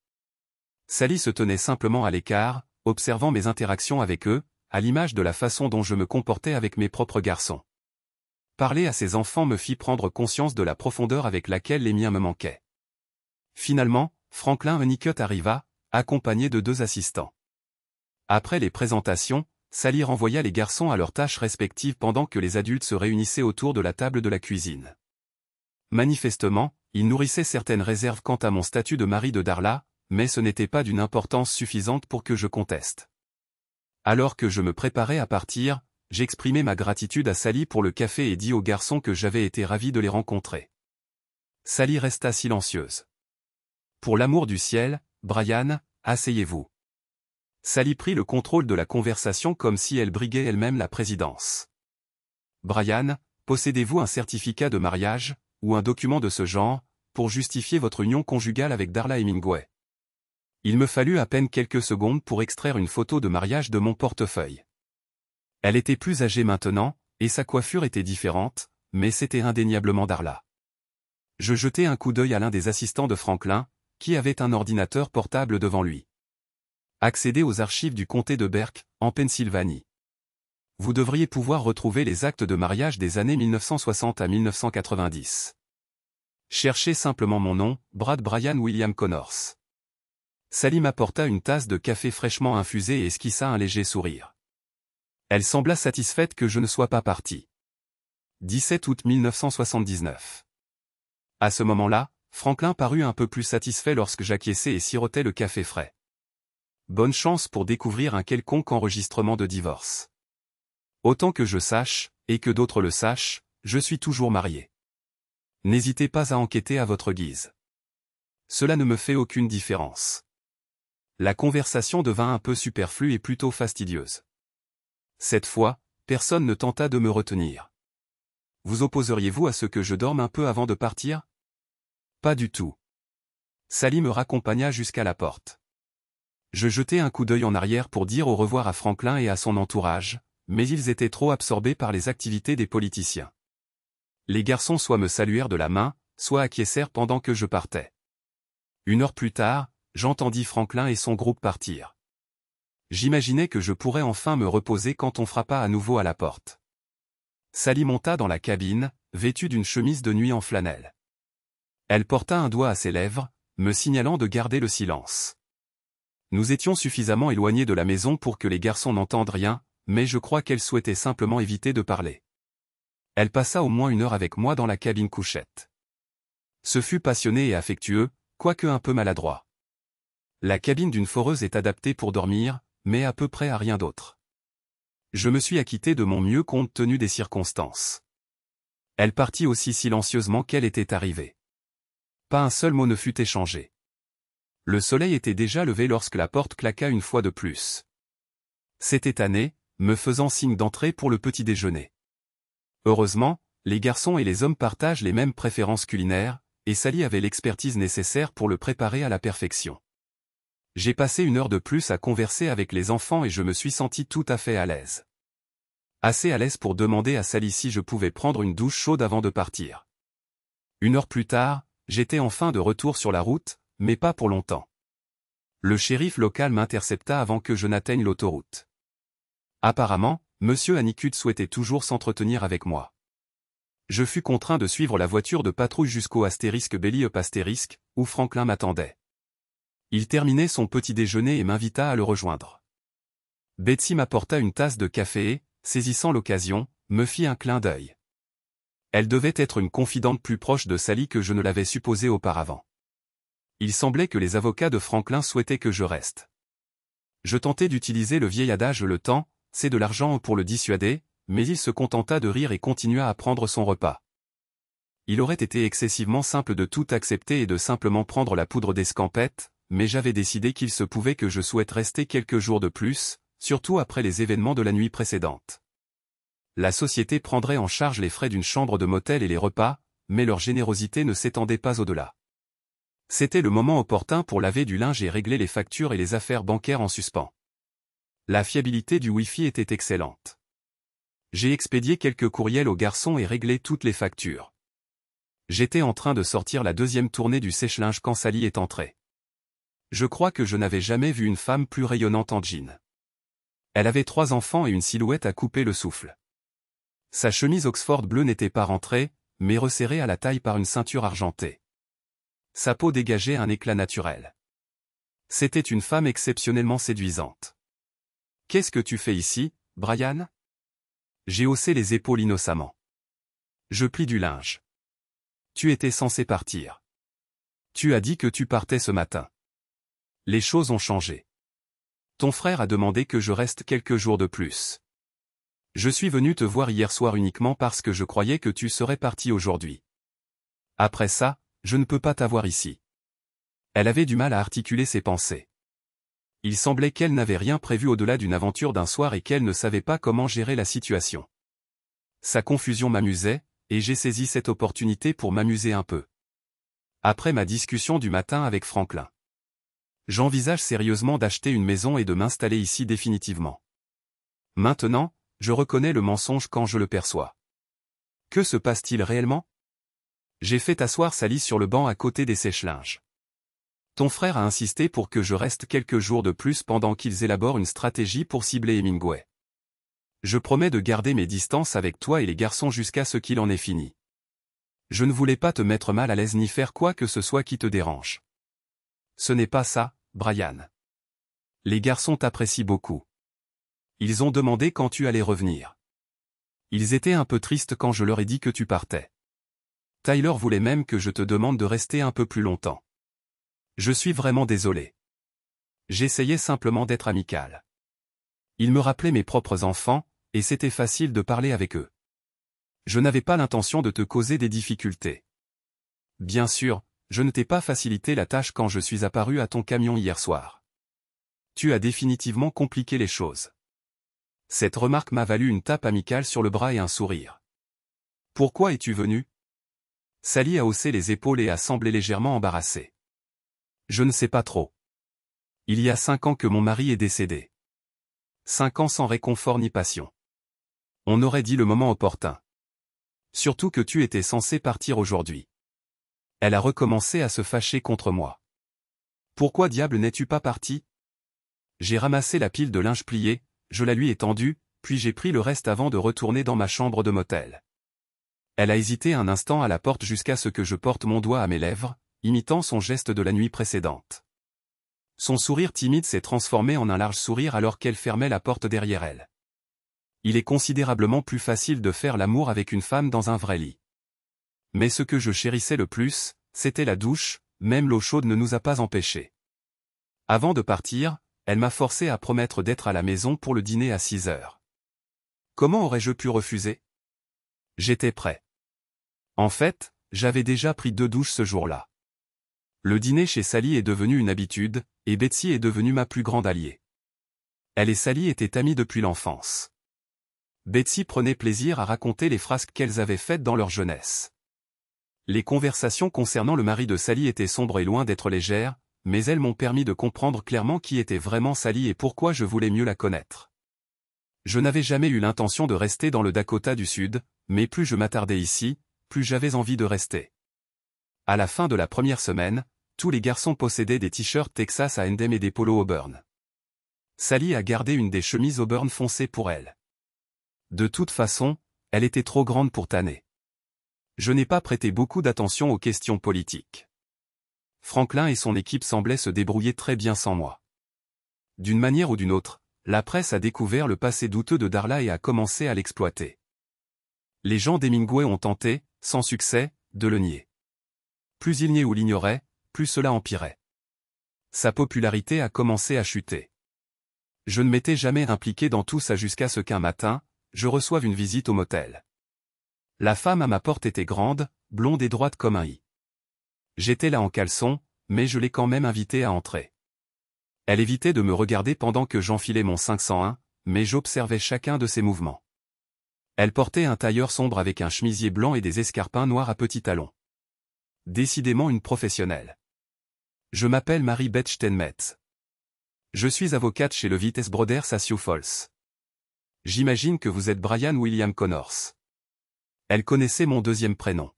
Sally se tenait simplement à l'écart, observant mes interactions avec eux, à l'image de la façon dont je me comportais avec mes propres garçons. Parler à ces enfants me fit prendre conscience de la profondeur avec laquelle les miens me manquaient. Finalement, Franklin Honeycutt arriva, accompagné de 2 assistants. Après les présentations, Sally renvoya les garçons à leurs tâches respectives pendant que les adultes se réunissaient autour de la table de la cuisine. Manifestement, ils nourrissaient certaines réserves quant à mon statut de mari de Darla, mais ce n'était pas d'une importance suffisante pour que je conteste. Alors que je me préparais à partir, j'exprimai ma gratitude à Sally pour le café et dis aux garçons que j'avais été ravi de les rencontrer. Sally resta silencieuse. Pour l'amour du ciel, Brian, asseyez-vous. Sally prit le contrôle de la conversation comme si elle briguait elle-même la présidence. Brian, possédez-vous un certificat de mariage, ou un document de ce genre, pour justifier votre union conjugale avec Darla Hemingway? Il me fallut à peine quelques secondes pour extraire une photo de mariage de mon portefeuille. Elle était plus âgée maintenant, et sa coiffure était différente, mais c'était indéniablement Darla. Je jetai un coup d'œil à l'un des assistants de Franklin, qui avait un ordinateur portable devant lui. Accédez aux archives du comté de Berks, en Pennsylvanie. Vous devriez pouvoir retrouver les actes de mariage des années 1960 à 1990. Cherchez simplement mon nom, Brad Brian William Connors. Sally m'apporta une tasse de café fraîchement infusé et esquissa un léger sourire. Elle sembla satisfaite que je ne sois pas parti. 17 août 1979. À ce moment-là, Franklin parut un peu plus satisfait lorsque j'acquiesçais et sirotais le café frais. Bonne chance pour découvrir un quelconque enregistrement de divorce. Autant que je sache, et que d'autres le sachent, je suis toujours marié. N'hésitez pas à enquêter à votre guise. Cela ne me fait aucune différence. La conversation devint un peu superflue et plutôt fastidieuse. Cette fois, personne ne tenta de me retenir. Vous opposeriez-vous à ce que je dorme un peu avant de partir? Pas du tout. Sally me raccompagna jusqu'à la porte. Je jetai un coup d'œil en arrière pour dire au revoir à Franklin et à son entourage, mais ils étaient trop absorbés par les activités des politiciens. Les garçons soit me saluèrent de la main, soit acquiescèrent pendant que je partais. 1 heure plus tard, j'entendis Franklin et son groupe partir. J'imaginais que je pourrais enfin me reposer quand on frappa à nouveau à la porte. Sally monta dans la cabine, vêtue d'une chemise de nuit en flanelle. Elle porta un doigt à ses lèvres, me signalant de garder le silence. Nous étions suffisamment éloignés de la maison pour que les garçons n'entendent rien, mais je crois qu'elle souhaitait simplement éviter de parler. Elle passa au moins 1 heure avec moi dans la cabine couchette. Ce fut passionné et affectueux, quoique un peu maladroit. La cabine d'une foreuse est adaptée pour dormir, mais à peu près à rien d'autre. Je me suis acquitté de mon mieux compte tenu des circonstances. Elle partit aussi silencieusement qu'elle était arrivée. Pas un seul mot ne fut échangé. Le soleil était déjà levé lorsque la porte claqua une fois de plus. C'était Anné, me faisant signe d'entrer pour le petit déjeuner. Heureusement, les garçons et les hommes partagent les mêmes préférences culinaires, et Sally avait l'expertise nécessaire pour le préparer à la perfection. J'ai passé 1 heure de plus à converser avec les enfants et je me suis senti tout à fait à l'aise. Assez à l'aise pour demander à Sally si je pouvais prendre une douche chaude avant de partir. 1 heure plus tard, j'étais enfin de retour sur la route, mais pas pour longtemps. Le shérif local m'intercepta avant que je n'atteigne l'autoroute. Apparemment, M. Hannicut souhaitait toujours s'entretenir avec moi. Je fus contraint de suivre la voiture de patrouille jusqu'au Belly Up *, où Franklin m'attendait. Il terminait son petit déjeuner et m'invita à le rejoindre. Betsy m'apporta une tasse de café et, saisissant l'occasion, me fit un clin d'œil. Elle devait être une confidente plus proche de Sally que je ne l'avais supposé auparavant. Il semblait que les avocats de Franklin souhaitaient que je reste. Je tentai d'utiliser le vieil adage le temps, c'est de l'argent pour le dissuader, mais il se contenta de rire et continua à prendre son repas. Il aurait été excessivement simple de tout accepter et de simplement prendre la poudre d'escampette, mais j'avais décidé qu'il se pouvait que je souhaite rester quelques jours de plus, surtout après les événements de la nuit précédente. La société prendrait en charge les frais d'une chambre de motel et les repas, mais leur générosité ne s'étendait pas au-delà. C'était le moment opportun pour laver du linge et régler les factures et les affaires bancaires en suspens. La fiabilité du Wi-Fi était excellente. J'ai expédié quelques courriels aux garçons et réglé toutes les factures. J'étais en train de sortir la 2e tournée du sèche-linge quand Sally est entrée. Je crois que je n'avais jamais vu une femme plus rayonnante en jean. Elle avait 3 enfants et une silhouette à couper le souffle. Sa chemise Oxford bleue n'était pas rentrée, mais resserrée à la taille par une ceinture argentée. Sa peau dégageait un éclat naturel. C'était une femme exceptionnellement séduisante. « Qu'est-ce que tu fais ici, Brian ?» J'ai haussé les épaules innocemment. Je plie du linge. Tu étais censé partir. Tu as dit que tu partais ce matin. Les choses ont changé. Ton frère a demandé que je reste quelques jours de plus. Je suis venu te voir hier soir uniquement parce que je croyais que tu serais parti aujourd'hui. Après ça, je ne peux pas t'avoir ici. Elle avait du mal à articuler ses pensées. Il semblait qu'elle n'avait rien prévu au-delà d'une aventure d'un soir et qu'elle ne savait pas comment gérer la situation. Sa confusion m'amusait, et j'ai saisi cette opportunité pour m'amuser un peu. Après ma discussion du matin avec Franklin. J'envisage sérieusement d'acheter une maison et de m'installer ici définitivement. Maintenant, je reconnais le mensonge quand je le perçois. Que se passe-t-il réellement? J'ai fait asseoir Sally sur le banc à côté des sèche-linges. Ton frère a insisté pour que je reste quelques jours de plus pendant qu'ils élaborent une stratégie pour cibler Hemingway. Je promets de garder mes distances avec toi et les garçons jusqu'à ce qu'il en ait fini. Je ne voulais pas te mettre mal à l'aise ni faire quoi que ce soit qui te dérange. Ce n'est pas ça, Brian. Les garçons t'apprécient beaucoup. Ils ont demandé quand tu allais revenir. Ils étaient un peu tristes quand je leur ai dit que tu partais. Tyler voulait même que je te demande de rester un peu plus longtemps. Je suis vraiment désolé. J'essayais simplement d'être amical. Ils me rappelaient mes propres enfants, et c'était facile de parler avec eux. Je n'avais pas l'intention de te causer des difficultés. Bien sûr, je ne t'ai pas facilité la tâche quand je suis apparu à ton camion hier soir. Tu as définitivement compliqué les choses. Cette remarque m'a valu une tape amicale sur le bras et un sourire. Pourquoi es-tu venu? Sally a haussé les épaules et a semblé légèrement embarrassée. Je ne sais pas trop. Il y a 5 ans que mon mari est décédé. 5 ans sans réconfort ni passion. On aurait dit le moment opportun. Surtout que tu étais censé partir aujourd'hui. Elle a recommencé à se fâcher contre moi. Pourquoi diable n'es-tu pas parti? J'ai ramassé la pile de linge plié, je la lui ai tendue, puis j'ai pris le reste avant de retourner dans ma chambre de motel. Elle a hésité un instant à la porte jusqu'à ce que je porte mon doigt à mes lèvres, imitant son geste de la nuit précédente. Son sourire timide s'est transformé en un large sourire alors qu'elle fermait la porte derrière elle. Il est considérablement plus facile de faire l'amour avec une femme dans un vrai lit. Mais ce que je chérissais le plus, c'était la douche, même l'eau chaude ne nous a pas empêchés. Avant de partir, elle m'a forcé à promettre d'être à la maison pour le dîner à 6 heures. Comment aurais-je pu refuser? J'étais prêt. En fait, j'avais déjà pris 2 douches ce jour-là. Le dîner chez Sally est devenu une habitude, et Betsy est devenue ma plus grande alliée. Elle et Sally étaient amies depuis l'enfance. Betsy prenait plaisir à raconter les frasques qu'elles avaient faites dans leur jeunesse. Les conversations concernant le mari de Sally étaient sombres et loin d'être légères, mais elles m'ont permis de comprendre clairement qui était vraiment Sally et pourquoi je voulais mieux la connaître. Je n'avais jamais eu l'intention de rester dans le Dakota du Sud, mais plus je m'attardais ici, plus j'avais envie de rester. À la fin de la première semaine, tous les garçons possédaient des t-shirts Texas A&M et des polos Auburn. Sally a gardé une des chemises Auburn foncées pour elle. De toute façon, elle était trop grande pour tanner. Je n'ai pas prêté beaucoup d'attention aux questions politiques. Franklin et son équipe semblaient se débrouiller très bien sans moi. D'une manière ou d'une autre, la presse a découvert le passé douteux de Darla et a commencé à l'exploiter. Les gens d'Hemingway ont tenté, sans succès, de le nier. Plus ils niaient ou l'ignoraient, plus cela empirait. Sa popularité a commencé à chuter. Je ne m'étais jamais impliqué dans tout ça jusqu'à ce qu'un matin, je reçoive une visite au motel. La femme à ma porte était grande, blonde et droite comme un i. J'étais là en caleçon, mais je l'ai quand même invitée à entrer. Elle évitait de me regarder pendant que j'enfilais mon 501, mais j'observais chacun de ses mouvements. Elle portait un tailleur sombre avec un chemisier blanc et des escarpins noirs à petits talons. Décidément une professionnelle. Je m'appelle Mary-Beth Steinmetz. Je suis avocate chez le Vitesse Brothers à Sioux Falls. J'imagine que vous êtes Brian William Connors. Elle connaissait mon deuxième prénom.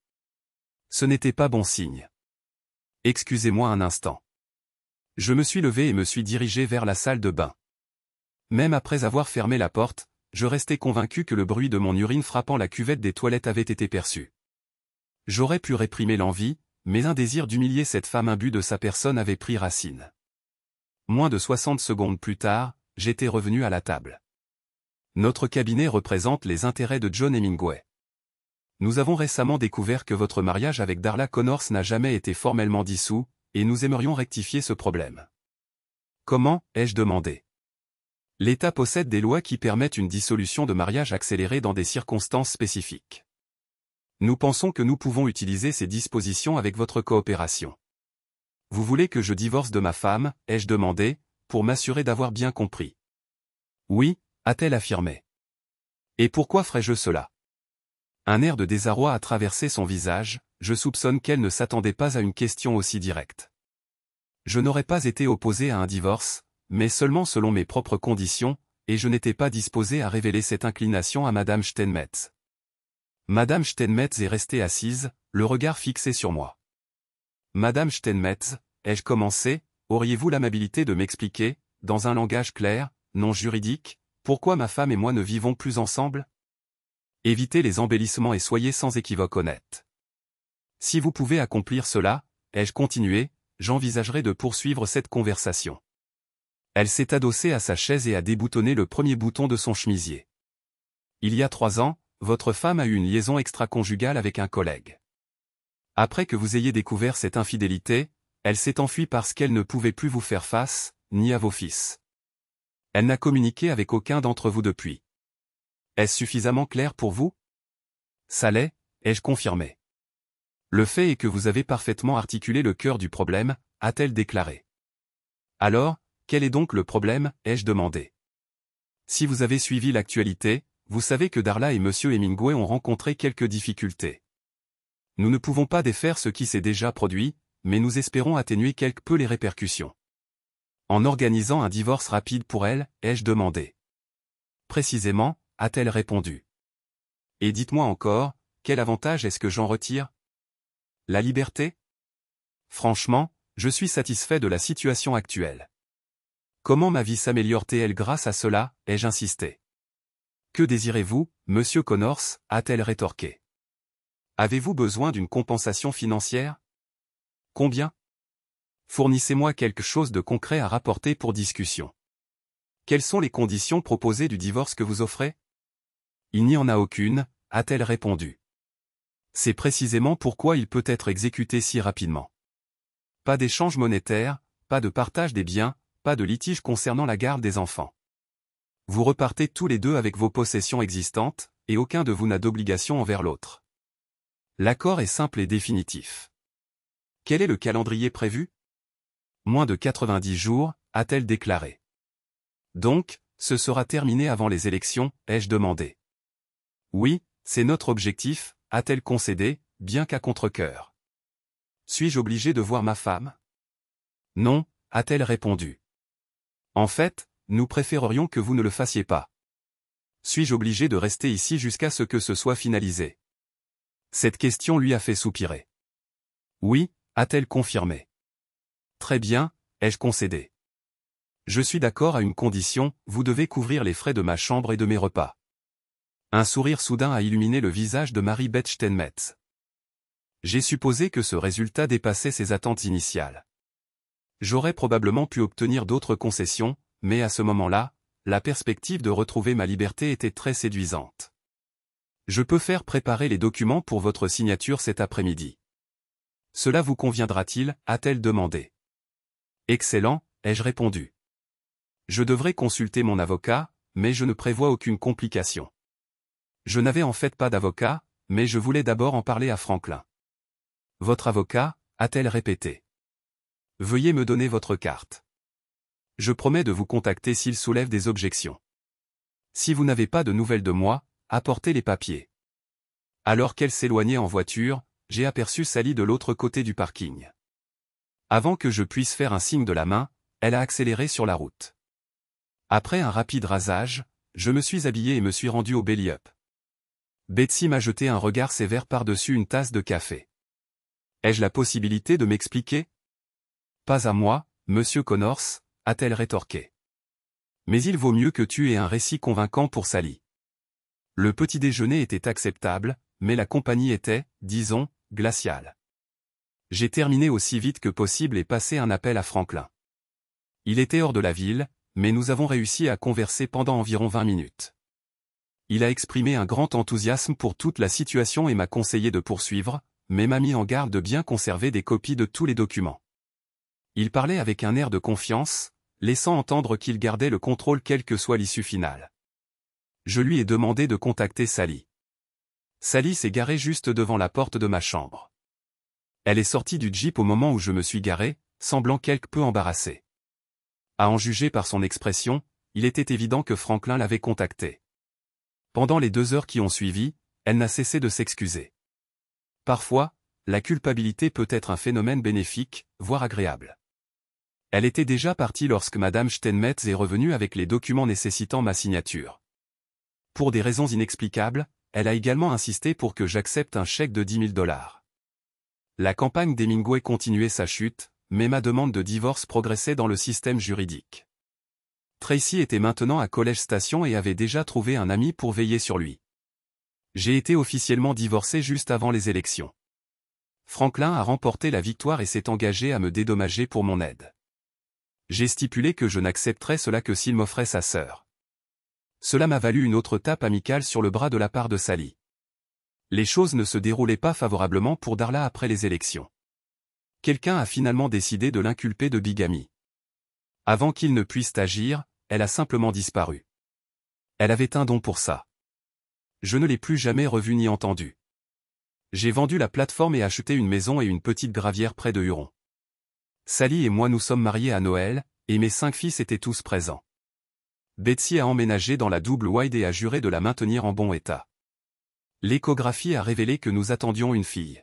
Ce n'était pas bon signe. Excusez-moi un instant. Je me suis levé et me suis dirigé vers la salle de bain. Même après avoir fermé la porte, je restais convaincu que le bruit de mon urine frappant la cuvette des toilettes avait été perçu. J'aurais pu réprimer l'envie, mais un désir d'humilier cette femme imbue de sa personne avait pris racine. Moins de 60 secondes plus tard, j'étais revenu à la table. Notre cabinet représente les intérêts de John Hemingway. Nous avons récemment découvert que votre mariage avec Darla Connors n'a jamais été formellement dissous, et nous aimerions rectifier ce problème. Comment, ai-je demandé. L'État possède des lois qui permettent une dissolution de mariage accélérée dans des circonstances spécifiques. Nous pensons que nous pouvons utiliser ces dispositions avec votre coopération. Vous voulez que je divorce de ma femme, ai-je demandé, pour m'assurer d'avoir bien compris. Oui, a-t-elle affirmé. Et pourquoi ferais-je cela? Un air de désarroi a traversé son visage, je soupçonne qu'elle ne s'attendait pas à une question aussi directe. Je n'aurais pas été opposé à un divorce, mais seulement selon mes propres conditions, et je n'étais pas disposé à révéler cette inclination à Madame Steinmetz. Madame Steinmetz est restée assise, le regard fixé sur moi. Madame Steinmetz, ai-je commencé, auriez-vous l'amabilité de m'expliquer, dans un langage clair, non juridique, pourquoi ma femme et moi ne vivons plus ensemble? Évitez les embellissements et soyez sans équivoque honnête. Si vous pouvez accomplir cela, ai-je continué, j'envisagerai de poursuivre cette conversation. Elle s'est adossée à sa chaise et a déboutonné le premier bouton de son chemisier. Il y a 3 ans, votre femme a eu une liaison extra-conjugale avec un collègue. Après que vous ayez découvert cette infidélité, elle s'est enfuie parce qu'elle ne pouvait plus vous faire face, ni à vos fils. Elle n'a communiqué avec aucun d'entre vous depuis. Est-ce suffisamment clair pour vous? Ça l'est, ai-je confirmé. Le fait est que vous avez parfaitement articulé le cœur du problème, a-t-elle déclaré. Alors, quel est donc le problème, ai-je demandé. Si vous avez suivi l'actualité, vous savez que Darla et M. Hemingway ont rencontré quelques difficultés. Nous ne pouvons pas défaire ce qui s'est déjà produit, mais nous espérons atténuer quelque peu les répercussions. En organisant un divorce rapide pour elle, ai-je demandé. Précisément, a-t-elle répondu. Et dites-moi encore, quel avantage est-ce que j'en retire? La liberté? Franchement, je suis satisfait de la situation actuelle. Comment ma vie s'améliore-t-elle grâce à cela, ai-je insisté. Que désirez-vous, monsieur Connors, a-t-elle rétorqué. Avez-vous besoin d'une compensation financière? Combien? Fournissez-moi quelque chose de concret à rapporter pour discussion. Quelles sont les conditions proposées du divorce que vous offrez? Il n'y en a aucune, a-t-elle répondu. C'est précisément pourquoi il peut être exécuté si rapidement. Pas d'échange monétaire, pas de partage des biens, pas de litige concernant la garde des enfants. Vous repartez tous les deux avec vos possessions existantes, et aucun de vous n'a d'obligation envers l'autre. L'accord est simple et définitif. Quel est le calendrier prévu? Moins de 90 jours, a-t-elle déclaré. Donc, ce sera terminé avant les élections, ai-je demandé. Oui, c'est notre objectif, a-t-elle concédé, bien qu'à contre-cœur. Suis-je obligé de voir ma femme? Non, a-t-elle répondu. En fait, nous préférerions que vous ne le fassiez pas. Suis-je obligé de rester ici jusqu'à ce que ce soit finalisé? Cette question lui a fait soupirer. Oui, a-t-elle confirmé. Très bien, ai-je concédé. Je suis d'accord à une condition, vous devez couvrir les frais de ma chambre et de mes repas. Un sourire soudain a illuminé le visage de Marie-Beth Steinmetz. J'ai supposé que ce résultat dépassait ses attentes initiales. J'aurais probablement pu obtenir d'autres concessions, mais à ce moment-là, la perspective de retrouver ma liberté était très séduisante. Je peux faire préparer les documents pour votre signature cet après-midi. Cela vous conviendra-t-il, a-t-elle demandé. Excellent, ai-je répondu. Je devrais consulter mon avocat, mais je ne prévois aucune complication. Je n'avais en fait pas d'avocat, mais je voulais d'abord en parler à Franklin. Votre avocat, a-t-elle répété. Veuillez me donner votre carte. Je promets de vous contacter s'il soulève des objections. Si vous n'avez pas de nouvelles de moi, apportez les papiers. Alors qu'elle s'éloignait en voiture, j'ai aperçu Sally de l'autre côté du parking. Avant que je puisse faire un signe de la main, elle a accéléré sur la route. Après un rapide rasage, je me suis habillé et me suis rendu au Belly-Up. Betsy m'a jeté un regard sévère par-dessus une tasse de café. Ai-je la possibilité de m'expliquer? Pas à moi, monsieur Connors, a-t-elle rétorqué. Mais il vaut mieux que tu aies un récit convaincant pour Sally. Le petit déjeuner était acceptable, mais la compagnie était, disons, glaciale. J'ai terminé aussi vite que possible et passé un appel à Franklin. Il était hors de la ville, mais nous avons réussi à converser pendant environ 20 minutes. Il a exprimé un grand enthousiasme pour toute la situation et m'a conseillé de poursuivre, mais m'a mis en garde de bien conserver des copies de tous les documents. Il parlait avec un air de confiance, laissant entendre qu'il gardait le contrôle quelle que soit l'issue finale. Je lui ai demandé de contacter Sally. Sally s'est garée juste devant la porte de ma chambre. Elle est sortie du Jeep au moment où je me suis garé, semblant quelque peu embarrassée. À en juger par son expression, il était évident que Franklin l'avait contactée. Pendant les 2 heures qui ont suivi, elle n'a cessé de s'excuser. Parfois, la culpabilité peut être un phénomène bénéfique, voire agréable. Elle était déjà partie lorsque Madame Steinmetz est revenue avec les documents nécessitant ma signature. Pour des raisons inexplicables, elle a également insisté pour que j'accepte un chèque de $10 000. La campagne d'Hemingway continuait sa chute, mais ma demande de divorce progressait dans le système juridique. Tracy était maintenant à College Station et avait déjà trouvé un ami pour veiller sur lui. J'ai été officiellement divorcé juste avant les élections. Franklin a remporté la victoire et s'est engagé à me dédommager pour mon aide. J'ai stipulé que je n'accepterais cela que s'il m'offrait sa sœur. Cela m'a valu une autre tape amicale sur le bras de la part de Sally. Les choses ne se déroulaient pas favorablement pour Darla après les élections. Quelqu'un a finalement décidé de l'inculper de bigamie. Avant qu'il ne puisse agir, elle a simplement disparu. Elle avait un don pour ça. Je ne l'ai plus jamais revue ni entendue. J'ai vendu la plateforme et acheté une maison et une petite gravière près de Huron. Sally et moi nous sommes mariés à Noël, et mes 5 fils étaient tous présents. Betsy a emménagé dans la double wide et a juré de la maintenir en bon état. L'échographie a révélé que nous attendions une fille.